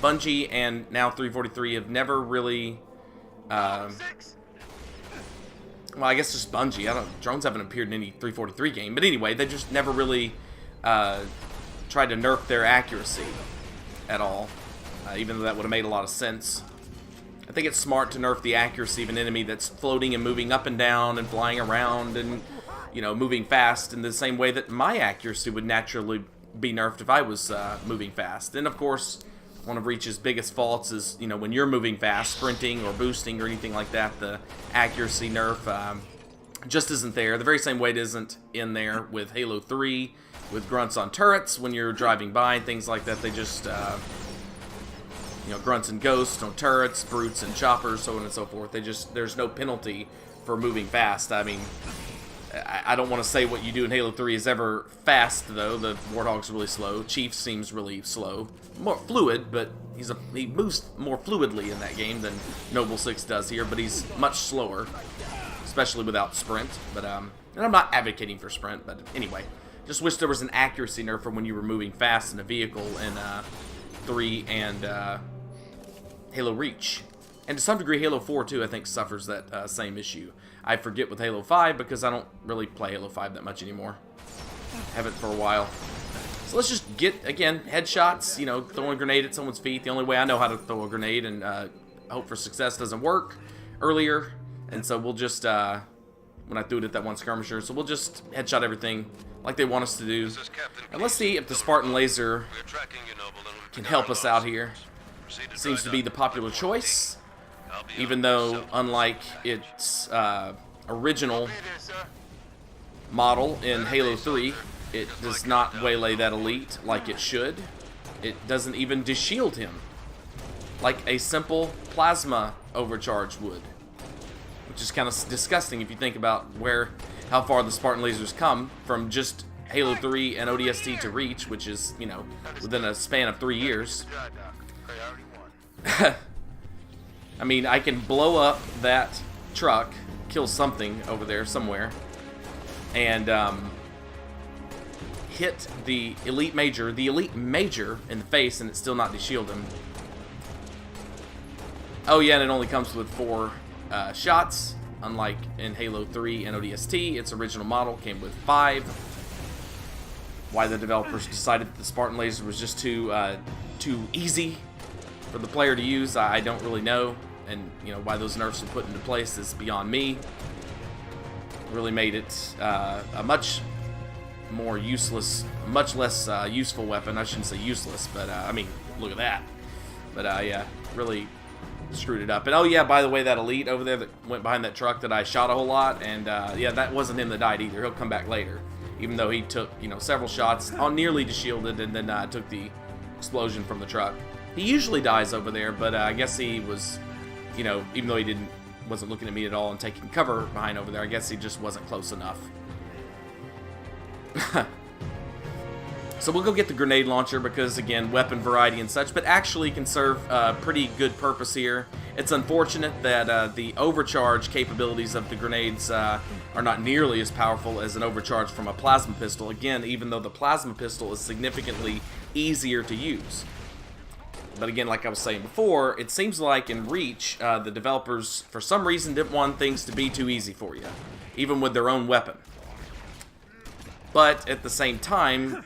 Bungie and now 343 have never really, well, I guess just Bungie. Drones haven't appeared in any 343 game. But anyway, they just never really tried to nerf their accuracy at all, even though that would have made a lot of sense. I think it's smart to nerf the accuracy of an enemy that's floating and moving up and down and flying around and, you know, moving fast in the same way that my accuracy would naturally be nerfed if I was moving fast. And of course, one of Reach's biggest faults is, you know, when you're moving fast, sprinting or boosting or anything like that, the accuracy nerf just isn't there. The very same way it isn't in there with Halo 3, with grunts on turrets when you're driving by and things like that. They just... you know, grunts and ghosts on turrets, brutes and choppers, so on and so forth. There's no penalty for moving fast. I mean, I don't want to say what you do in Halo 3 is ever fast, though. The Warthog's really slow. Chief seems really slow. More fluid, but he moves more fluidly in that game than Noble 6 does here, but he's much slower, especially without sprint. But and I'm not advocating for sprint, but anyway. Just wish there was an accuracy nerf for when you were moving fast in a vehicle in 3 and Halo Reach. And to some degree, Halo 4, too, I think suffers that same issue. I forget with Halo 5 because I don't really play Halo 5 that much anymore. Haven't for a while. So let's just get, again, headshots, you know, throwing a grenade at someone's feet. The only way I know how to throw a grenade and hope for success doesn't work earlier. And so we'll just, when I threw it at that one skirmisher, so we'll just headshot everything like they want us to do. And let's see if the Spartan laser can help us out here. Seems to be the popular choice, even though, unlike its original model in Halo 3, it does not waylay that elite like it should. It doesn't even de-shield him like a simple plasma overcharge would, which is kind of disgusting if you think about how far the Spartan lasers come from just Halo 3 and ODST to Reach, which is, you know, within a span of 3 years. I mean, I can blow up that truck, kill something over there somewhere, and hit the elite major in the face, and it still not de-shield him. Oh yeah, and it only comes with 4 shots, unlike in Halo 3 and ODST. Its original model came with 5. Why the developers decided that the Spartan laser was just too easy for the player to use, I don't really know, and you know why those nerfs were put into place is beyond me. Really made it a much more useless, much less useful weapon. I shouldn't say useless, but I mean, look at that. But yeah, really screwed it up. And oh yeah, by the way, that elite over there that went behind that truck that I shot a whole lot, and yeah, that wasn't him that died either. He'll come back later, even though he took, you know, several shots, nearly de-shielded, and then took the explosion from the truck. He usually dies over there, but I guess he was, you know, even though he wasn't looking at me at all and taking cover behind over there, I guess he just wasn't close enough. So we'll go get the grenade launcher because, again, weapon variety and such, but actually can serve a pretty good purpose here. It's unfortunate that the overcharge capabilities of the grenades are not nearly as powerful as an overcharge from a plasma pistol. Again, even though the plasma pistol is significantly easier to use. But again, like I was saying before, it seems like in Reach, the developers, for some reason, didn't want things to be too easy for you, even with their own weapon. But at the same time,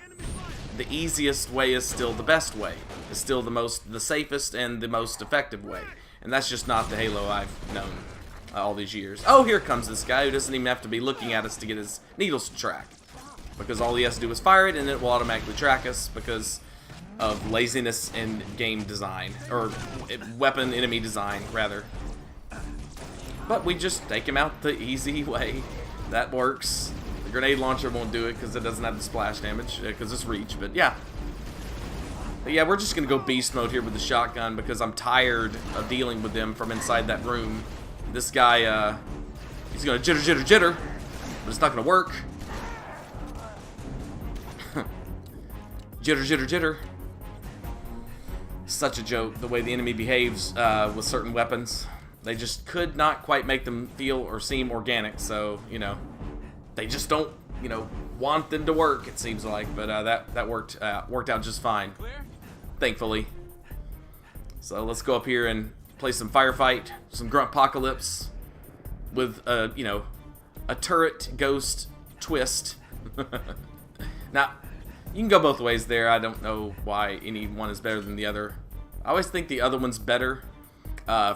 the easiest way is still the best way. It's still the safest and the most effective way. And that's just not the Halo I've known all these years. Oh, here comes this guy who doesn't even have to be looking at us to get his needles to track. Because all he has to do is fire it, and it will automatically track us because of laziness in game design, or weapon enemy design, rather. But we just take him out the easy way. That works. The grenade launcher won't do it because it doesn't have the splash damage, because it's Reach, but yeah. But yeah, we're just going to go beast mode here with the shotgun because I'm tired of dealing with them from inside that room. This guy, he's going to jitter, but it's not going to work. Jitter. Such a joke, the way the enemy behaves with certain weapons. They just could not quite make them feel or seem organic, so, you know, they just don't, you know, want them to work, it seems like. But that worked out just fine, thankfully. So let's go up here and play some firefight, some grunt apocalypse with you know, a turret ghost twist. Now, you can go both ways there. I don't know why any one is better than the other. I always think the other one's better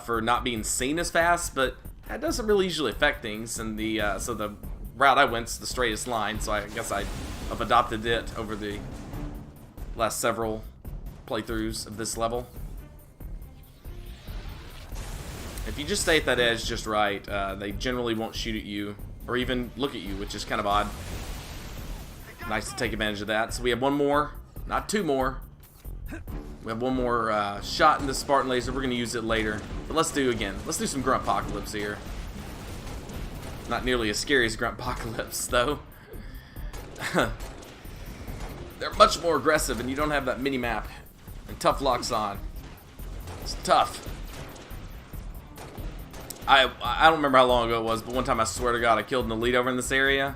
for not being seen as fast, but that doesn't really usually affect things. And so the route I went's the straightest line, so I guess I've adopted it over the last several playthroughs of this level. If you just stay at that edge just right, they generally won't shoot at you or even look at you, which is kind of odd. Nice to take advantage of that. So we have one more, not two more. We have one more shot in the Spartan laser. We're going to use it later. But let's do some grunt apocalypse here. Not nearly as scary as grunt apocalypse, though. They're much more aggressive, and you don't have that mini map and tough locks on. It's tough. I don't remember how long ago it was, but one time I swear to God I killed an elite over in this area,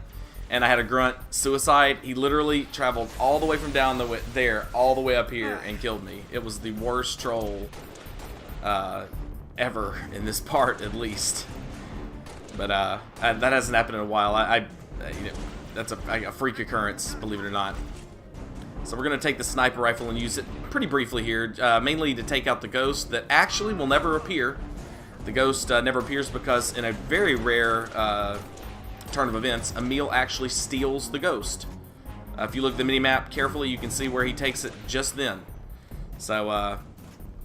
and I had a grunt suicide. He literally traveled all the way from down there all the way up here and killed me. It was the worst troll ever in this part, at least. But that hasn't happened in a while. You know, that's a freak occurrence, believe it or not. So we're going to take the sniper rifle and use it pretty briefly here, mainly to take out the ghost that actually will never appear. The ghost never appears because in a very rare turn of events, Emil actually steals the ghost. If you look at the minimap carefully, you can see where he takes it just then. So,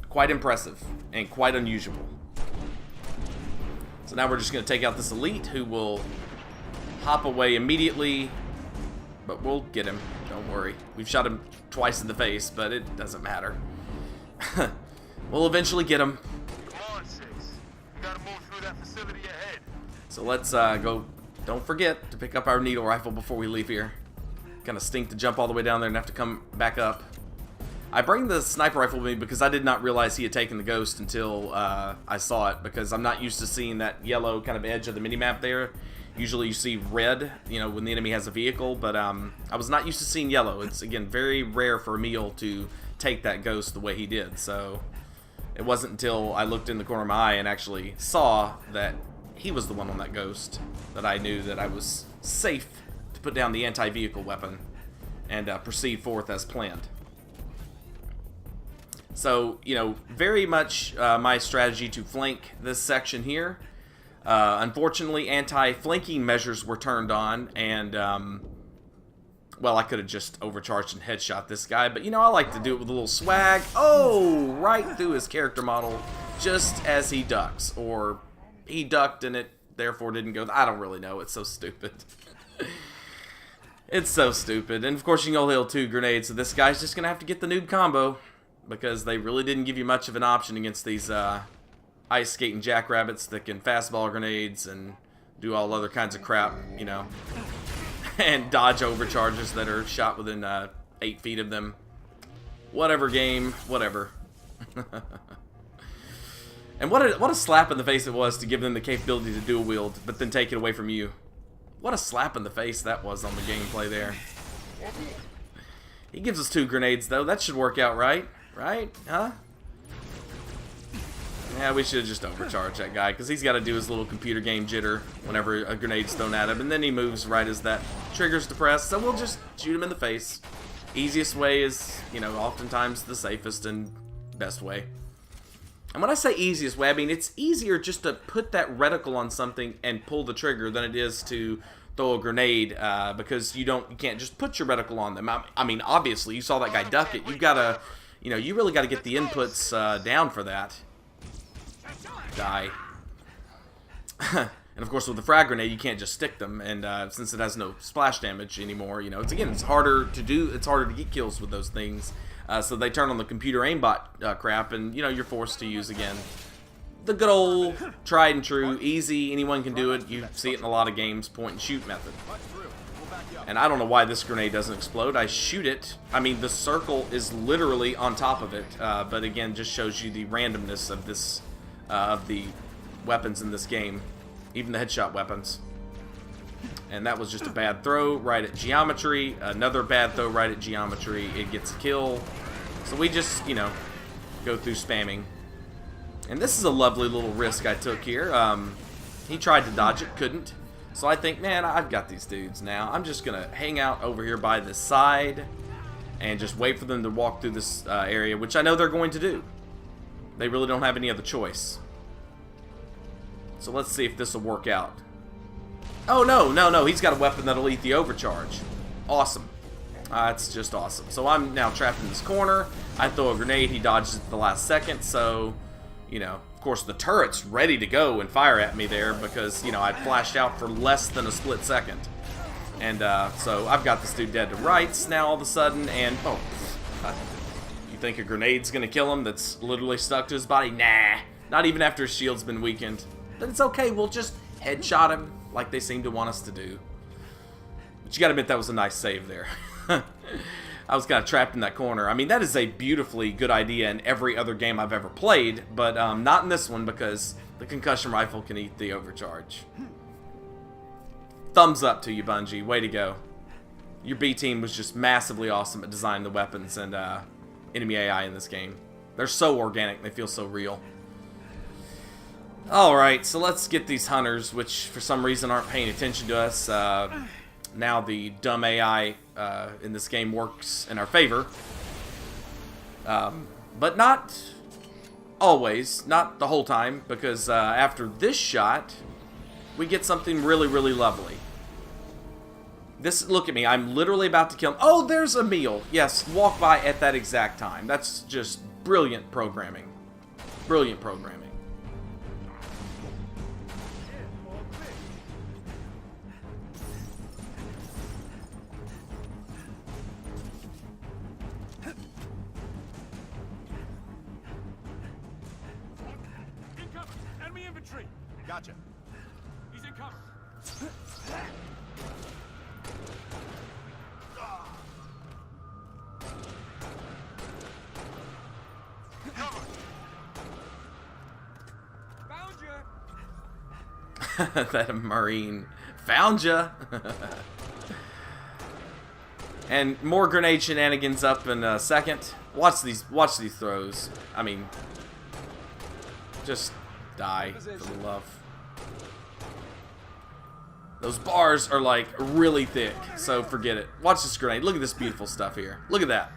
quite impressive and quite unusual. So now we're just going to take out this elite who will hop away immediately, but we'll get him. Don't worry. We've shot him twice in the face, but it doesn't matter. We'll eventually get him. Come on, 6. You gotta move through that facility ahead. So let's go. Don't forget to pick up our needle rifle before we leave here. Kind of stink to jump all the way down there and have to come back up. I bring the sniper rifle with me because I did not realize he had taken the ghost until I saw it, because I'm not used to seeing that yellow kind of edge of the minimap there. Usually you see red, you know, when the enemy has a vehicle, but I was not used to seeing yellow. It's, again, very rare for Emil to take that ghost the way he did, so it wasn't until I looked in the corner of my eye and actually saw that he was the one on that ghost that I knew that I was safe to put down the anti-vehicle weapon and proceed forth as planned. So, you know, very much my strategy to flank this section here. Unfortunately, anti-flanking measures were turned on, and, well, I could have just overcharged and headshot this guy, but, you know, I like to do it with a little swag. Oh, right through his character model, just as he ducks, or he ducked and it therefore didn't go. I don't really know. It's so stupid. It's so stupid. And, of course, you can only hold 2 grenades, so this guy's just going to have to get the noob combo, because they really didn't give you much of an option against these, ice skating jackrabbits that can fastball grenades and do all other kinds of crap, you know, and dodge overcharges that are shot within 8 feet of them. Whatever game, whatever. And what a slap in the face it was to give them the capability to dual wield, but then take it away from you. What a slap in the face that was on the gameplay there. He gives us 2 grenades though. That should work out right, right? Huh? Yeah, we should have just overcharged that guy, because he's got to do his little computer game jitter whenever a grenade's thrown at him, and then he moves right as that trigger's depressed, so we'll just shoot him in the face. Easiest way is, you know, oftentimes the safest and best way. And when I say easiest way, I mean it's easier just to put that reticle on something and pull the trigger than it is to throw a grenade, because you can't just put your reticle on them. I mean, obviously, you saw that guy duck it. You've got to, you know, you really got to get the inputs down for that. Die. And of course with the frag grenade you can't just stick them, and since it has no splash damage anymore, you know, it's harder to do, it's harder to get kills with those things, so they turn on the computer aimbot crap, and you know, you're forced to use again the good old tried and true easy, anyone can do it, you see it in a lot of games, point and shoot method. And I don't know why this grenade doesn't explode. I shoot it, I mean the circle is literally on top of it, but again just shows you the randomness of this, of the weapons in this game, even the headshot weapons. And that was just a bad throw right at geometry. Another bad throw right at geometry. It gets a kill. So we just, you know, go through spamming. And this is a lovely little risk I took here. He tried to dodge it, couldn't. So I think, man, I've got these dudes now. I'm just going to hang out over here by this side and just wait for them to walk through this area, which I know they're going to do. They really don't have any other choice. So let's see if this will work out. Oh, no, he's got a weapon that'll eat the overcharge. Awesome. That's just awesome. So I'm now trapped in this corner. I throw a grenade, he dodges at the last second, so, you know, of course the turret's ready to go and fire at me there because, you know, I flashed out for less than a split second. And so I've got this dude dead to rights now all of a sudden, and, oh, you think a grenade's gonna kill him that's literally stuck to his body? Nah, not even after his shield's been weakened. But it's okay, we'll just headshot him like they seem to want us to do. But you gotta admit that was a nice save there. I was kind of trapped in that corner. I mean, that is a beautifully good idea in every other game I've ever played, but not in this one because the concussion rifle can eat the overcharge. Thumbs up to you, Bungie. Way to go. Your B team was just massively awesome at designing the weapons and enemy AI in this game. They're so organic. They feel so real. Alright, so let's get these hunters, which for some reason aren't paying attention to us. Now the dumb AI in this game works in our favor. But not always, not the whole time, because after this shot, we get something really, really lovely. This, look at me, I'm literally about to kill him. Oh, there's a meal. Yes, walk by at that exact time. That's just brilliant programming. Brilliant programming. Enemy infantry! Gotcha. He's in cover. Found ya! That Marine. Found ya! And more grenade shenanigans up in a second. Watch these throws. I mean, just die for the love. Those bars are like really thick, so forget it. Watch this grenade. Look at this beautiful stuff here. Look at that.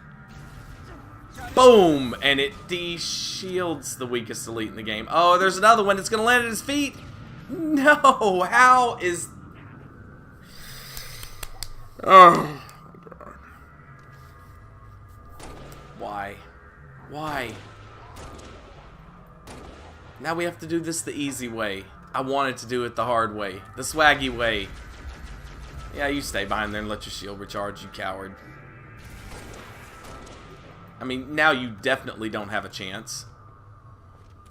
Boom! And it de-shields the weakest elite in the game. Oh, there's another one that's gonna land at his feet. No! How is... Oh. Why? Why? Now we have to do this the easy way. I wanted to do it the hard way. The swaggy way. Yeah, you stay behind there and let your shield recharge, you coward. I mean, now you definitely don't have a chance.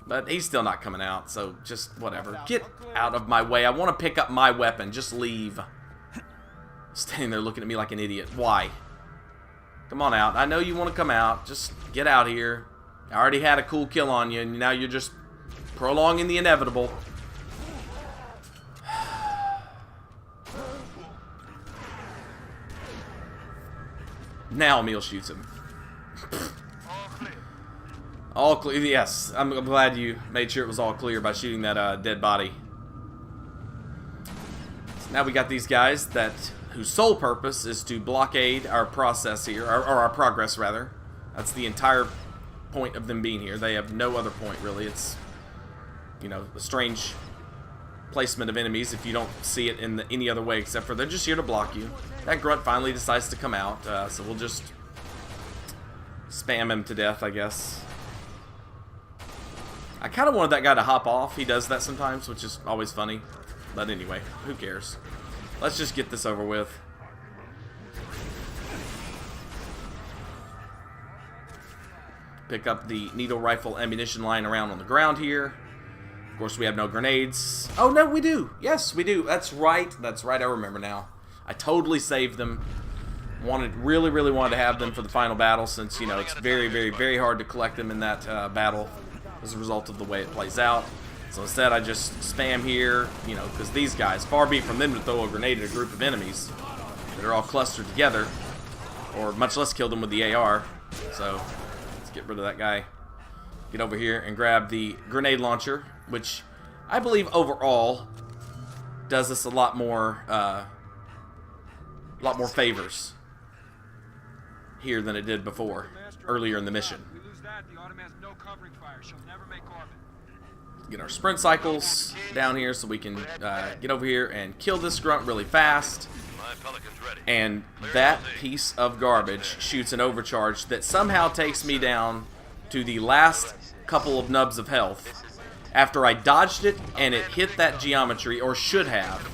But he's still not coming out, so just whatever. Get out of my way. I want to pick up my weapon. Just leave. Standing there looking at me like an idiot. Why? Come on out. I know you want to come out. Just get out here. I already had a cool kill on you, and now you're just prolonging the inevitable. Now Emil shoots him. All clear. Yes, I'm glad you made sure it was all clear by shooting that dead body. So now we got these guys whose sole purpose is to blockade our process here, or our progress rather. That's the entire point of them being here. They have no other point really. It's, you know, a strange placement of enemies if you don't see it in any other way except for they're just here to block you. That grunt finally decides to come out, so we'll just spam him to death, I guess. I kind of wanted that guy to hop off. He does that sometimes, which is always funny. But anyway, who cares? Let's just get this over with. Pick up the needle rifle ammunition lying around on the ground here. Of course, we have no grenades. Oh, no, we do. Yes, we do. That's right. That's right. I remember now. I totally saved them. Really, really wanted to have them for the final battle since, you know, it's very, very, very hard to collect them in that battle as a result of the way it plays out. So instead I just spam here, you know, because these guys, far be it from them to throw a grenade at a group of enemies that are all clustered together, or much less kill them with the AR. So let's get rid of that guy. Get over here and grab the grenade launcher, which I believe overall does us a lot more favors here than it did before, earlier in the mission. We lose that, the Autumn has no covering fire. She'll never make orbit. Get our sprint cycles down here so we can get over here and kill this grunt really fast. My Pelican's ready. And that piece of garbage shoots an overcharge that somehow takes me down to the last couple of nubs of health after I dodged it and it hit that geometry, or should have.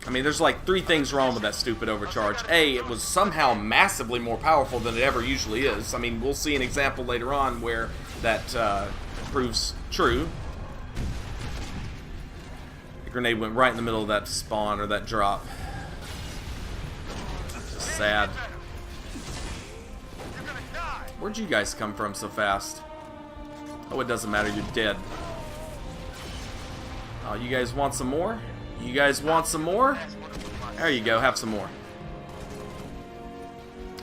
I mean, there's like 3 things wrong with that stupid overcharge. A, it was somehow massively more powerful than it ever usually is. I mean, we'll see an example later on where that proves true. The grenade went right in the middle of that spawn, or that drop. Just sad. Where'd you guys come from so fast? Oh, it doesn't matter, you're dead. Oh, you guys want some more? You guys want some more? There you go, have some more.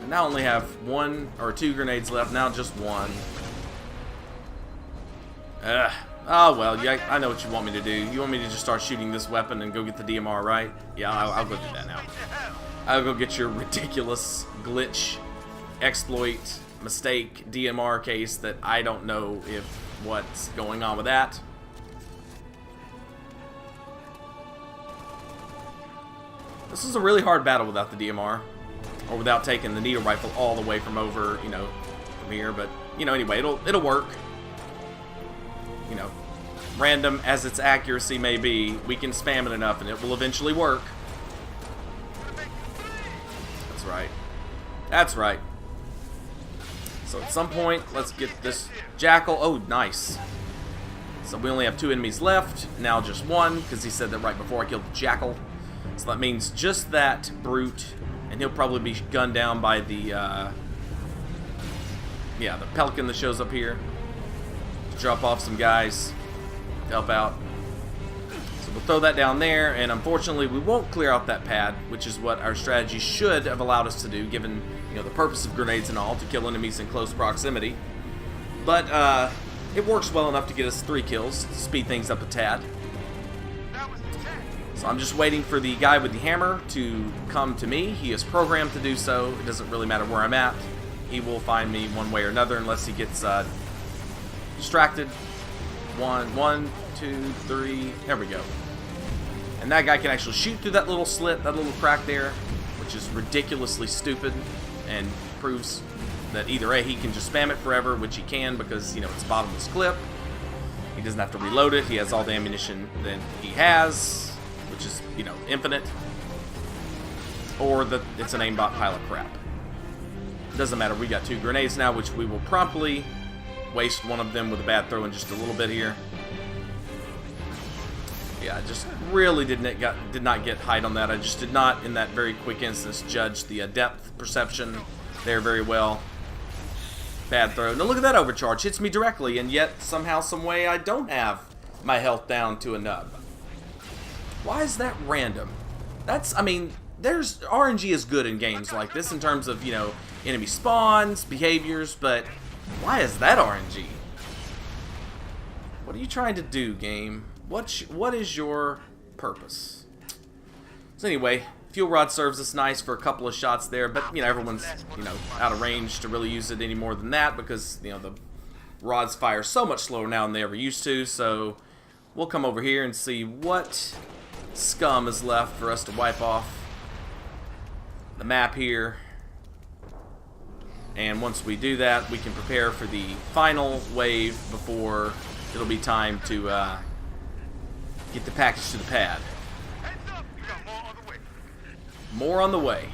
I now only have 1 or 2 grenades left, now just 1. Oh well, yeah, I know what you want me to do. You want me to just start shooting this weapon and go get the DMR, right? Yeah, I'll go do that now. I'll go get your ridiculous glitch, exploit, mistake, DMR case that I don't know if what's going on with that. This is a really hard battle without the DMR, or without taking the needle rifle all the way from over, you know, from here. But you know, anyway, it'll work. You know, random as its accuracy may be, we can spam it enough and it will eventually work. That's right. That's right. So at some point, let's get this jackal. Oh, nice. So we only have 2 enemies left. Now just 1, because he said that right before I killed the jackal. So that means just that brute, and he'll probably be gunned down by the, yeah, the pelican that shows up here. Drop off some guys to help out. So we'll throw that down there, and unfortunately we won't clear out that pad, which is what our strategy should have allowed us to do, given, you know, the purpose of grenades and all, to kill enemies in close proximity. But it works well enough to get us 3 kills, to speed things up a tad. So I'm just waiting for the guy with the hammer to come to me. He is programmed to do so. It doesn't really matter where I'm at. He will find me one way or another unless he gets distracted. 1, 2, 3. There we go. And that guy can actually shoot through that little slit, that little crack there, which is ridiculously stupid and proves that either A, he can just spam it forever, which he can because, you know, it's a bottomless clip. He doesn't have to reload it. He has all the ammunition that he has, which is, you know, infinite. Or that it's an aimbot pile of crap. It doesn't matter. We got 2 grenades now, which we will promptly waste one of them with a bad throw in just a little bit here. Yeah, I just really did not get height on that. I just did not, in that very quick instance, judge the depth perception there very well. Bad throw. Now look at that overcharge. Hits me directly, and yet somehow, some way, I don't have my health down to a nub. Why is that random? That's, I mean, there's RNG is good in games like this in terms of, you know, enemy spawns, behaviors, but why is that RNG? What are you trying to do, game? What is your purpose? So anyway, fuel rod serves us nice for a couple of shots there, but you know, everyone's, you know, out of range to really use it any more than that because, you know, the rods fire so much slower now than they ever used to. So we'll come over here and see what scum is left for us to wipe off the map here. And once we do that, we can prepare for the final wave before it'll be time to get the package to the pad. More on the way.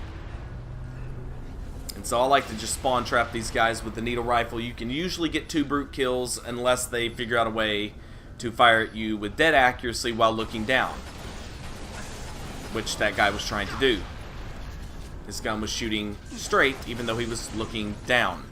And so I like to just spawn trap these guys with the needle rifle. You can usually get 2 brute kills unless they figure out a way to fire at you with dead accuracy while looking down, which that guy was trying to do. His gun was shooting straight, even though he was looking down.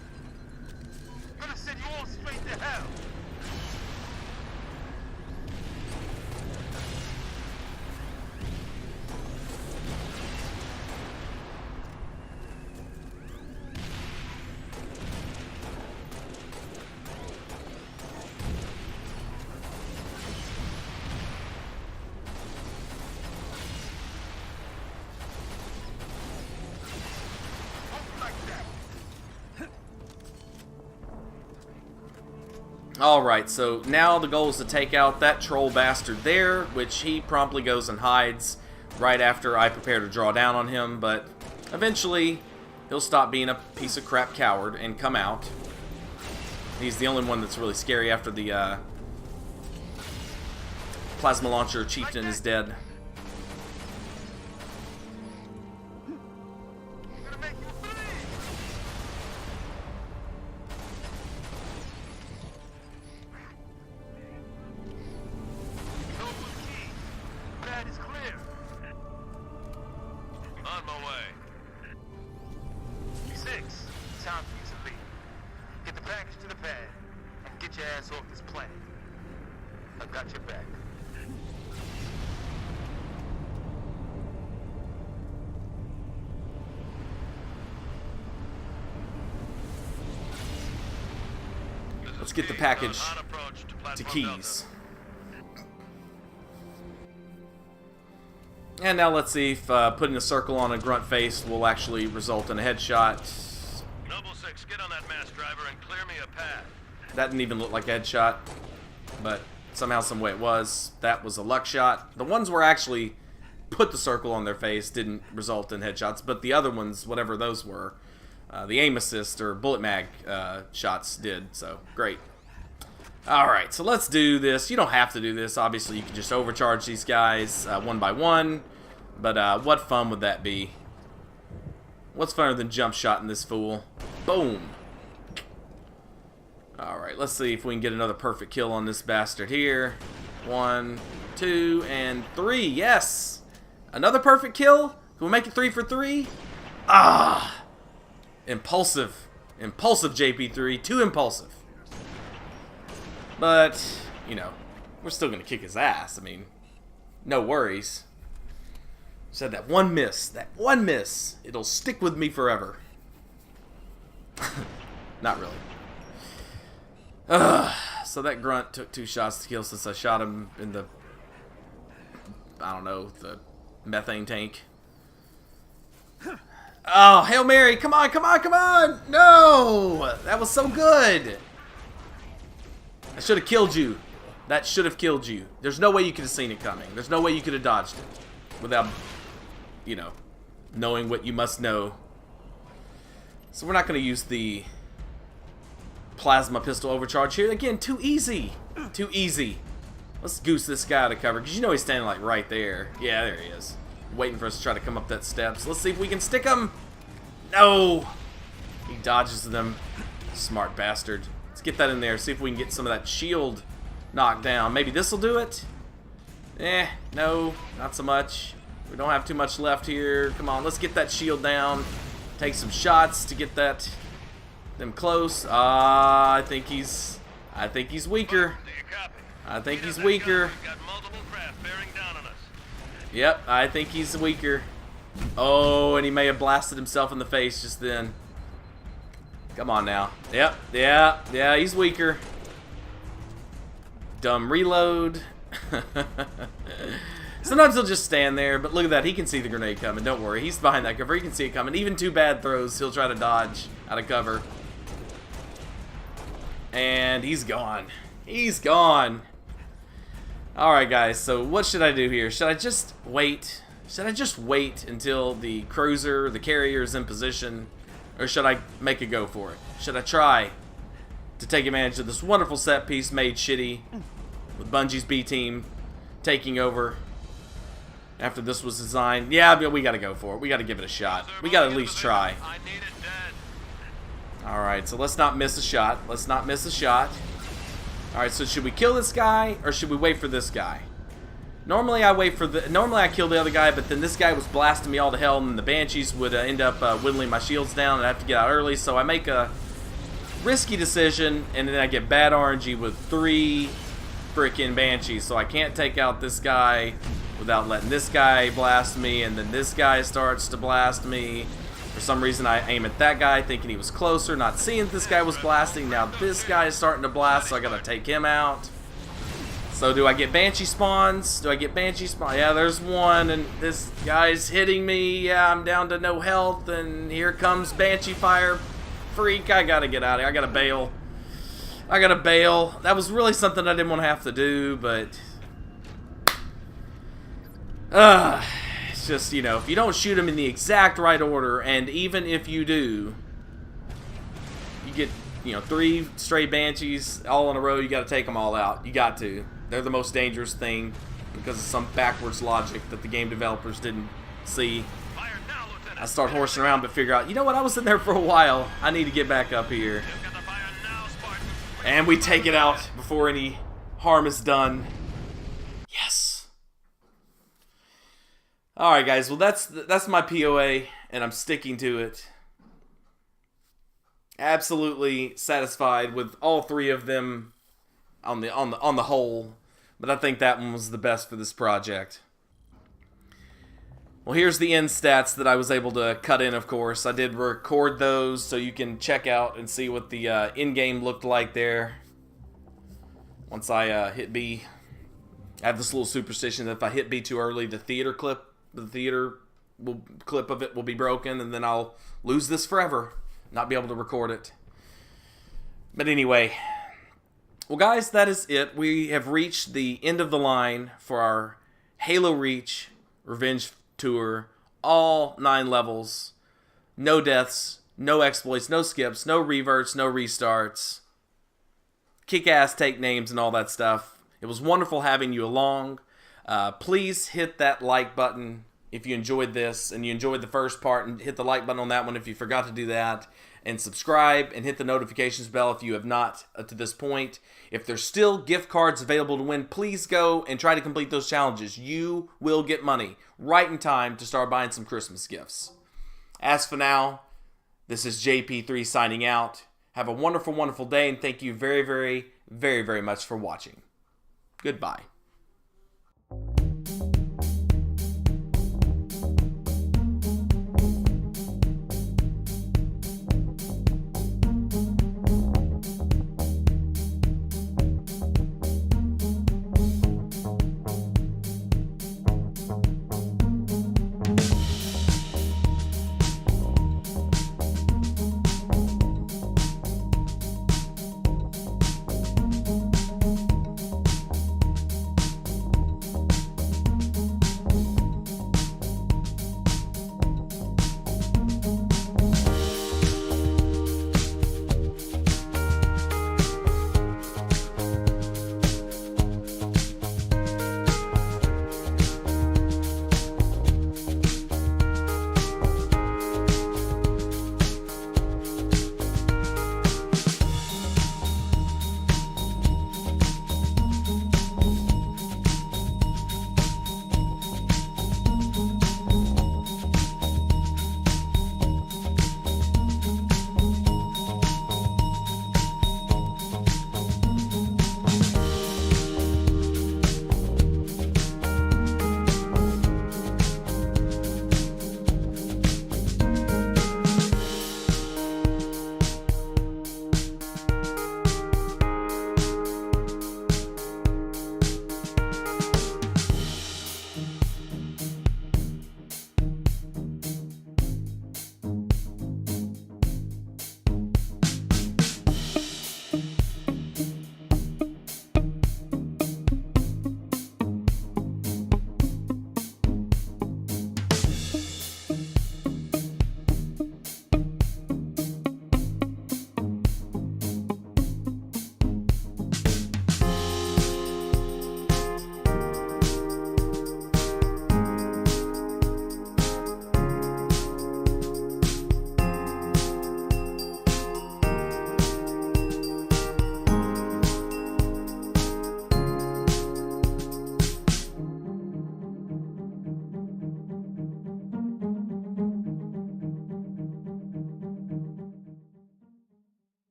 Alright, so now the goal is to take out that troll bastard there, which he promptly goes and hides right after I prepare to draw down on him, but eventually he'll stop being a piece of crap coward and come out. He's the only one that's really scary after the plasma launcher chieftain is dead. On my way. 6, time for you to leave. Get the package to the pad and get your ass off this planet. I've got your back. Let's get the package to Keys. And now let's see if putting a circle on a grunt face will actually result in a headshot. Noble 6, get on that mass driver and clear me a path. That didn't even look like a headshot, but somehow, some way it was. That was a luck shot. The ones where I actually put the circle on their face didn't result in headshots, but the other ones, whatever those were, the aim assist or bullet mag shots did, so great. Alright, so let's do this. You don't have to do this. Obviously, you can just overcharge these guys one by one. But what fun would that be? What's funner than jump shot in this fool? Boom! Alright, let's see if we can get another perfect kill on this bastard here. 1, 2, and 3. Yes! Another perfect kill? Can we make it 3 for 3? Ah! Impulsive. Impulsive JP3. Too impulsive. But, you know, we're still going to kick his ass. I mean, no worries. Said that one miss. It'll stick with me forever. Not really. So that grunt took 2 shots to kill since I shot him in the, I don't know, the methane tank. Oh, Hail Mary. Come on, come on, come on. No. That was so good. I should have killed you. That should have killed you. There's no way you could have seen it coming. There's no way you could have dodged it without, you know, knowing what you must know. So we're not going to use the plasma pistol overcharge here. Again, too easy. Too easy. Let's goose this guy out of cover, because you know he's standing like right there. Yeah, there he is. Waiting for us to try to come up that steps. Let's see if we can stick him. No. He dodges them. Smart bastard. Let's get that in there. See if we can get some of that shield knocked down. Maybe this will do it. No, not so much. We don't have too much left here. Come on, let's get that shield down. Take some shots to get them close. I think he's weaker. I think he's weaker. Yep, I think he's weaker. Oh, and he may have blasted himself in the face just then. Come on now. Yep, yeah, he's weaker. Dumb reload. Sometimes he'll just stand there, but look at that. He can see the grenade coming. Don't worry. He's behind that cover. He can see it coming. Even 2 bad throws, he'll try to dodge out of cover. And he's gone. He's gone. Alright, guys. So what should I do here? Should I just wait? Should I just wait until the cruiser, the carrier is in position? Or should I make a go for it? Should I try to take advantage of this wonderful set piece made shitty with Bungie's B team taking over after this was designed? Yeah, but we gotta go for it. We gotta give it a shot. We gotta at least try. Alright, so let's not miss a shot. Let's not miss a shot. Alright, so should we kill this guy or should we wait for this guy? Normally I kill the other guy, but then this guy was blasting me all to hell, and the Banshees would end up whittling my shields down, and I have to get out early, so I make a risky decision, and then I get bad RNG with 3 freaking Banshees, so I can't take out this guy without letting this guy blast me, and then this guy starts to blast me. For some reason I aim at that guy thinking he was closer, not seeing this guy was blasting. Now this guy is starting to blast, so I gotta take him out. So do I get Banshee spawns? Yeah, there's one, and this guy's hitting me. Yeah, I'm down to no health, and here comes Banshee fire. Freak, I gotta get out of here. I gotta bail. I gotta bail. That was really something I didn't want to have to do, but... it's just, you know, if you don't shoot them in the exact right order, and even if you do, you get, you know, 3 stray Banshees all in a row, you gotta take them all out. You got to. They're the most dangerous thing because of some backwards logic that the game developers didn't see. I start horsing around but figure out, you know what, I was in there for a while. I need to get back up here. And we take it out before any harm is done. Yes. Alright guys, well that's my POA, and I'm sticking to it. Absolutely satisfied with all 3 of them on the whole, but I think that one was the best for this project. Well, here's the end stats that I was able to cut in, of course. I did record those so you can check out and see what the in-game looked like there. Once I hit B, I have this little superstition that if I hit B too early, the theater clip of it will be broken, and then I'll lose this forever, not be able to record it. But anyway, well guys, that is it. We have reached the end of the line for our Halo Reach Revenge Tour, all 9 levels, no deaths, no exploits, no skips, no reverts, no restarts, kick-ass take names and all that stuff. It was wonderful having you along. Please hit that like button if you enjoyed this and you enjoyed the first part, and hit the like button on that one if you forgot to do that, and subscribe and hit the notifications bell if you have not to this point. If there's still gift cards available to win, please go and try to complete those challenges. You will get money right in time to start buying some Christmas gifts. As for now, this is JP3 signing out. Have a wonderful, wonderful day, and thank you very, very, very, very much for watching. Goodbye.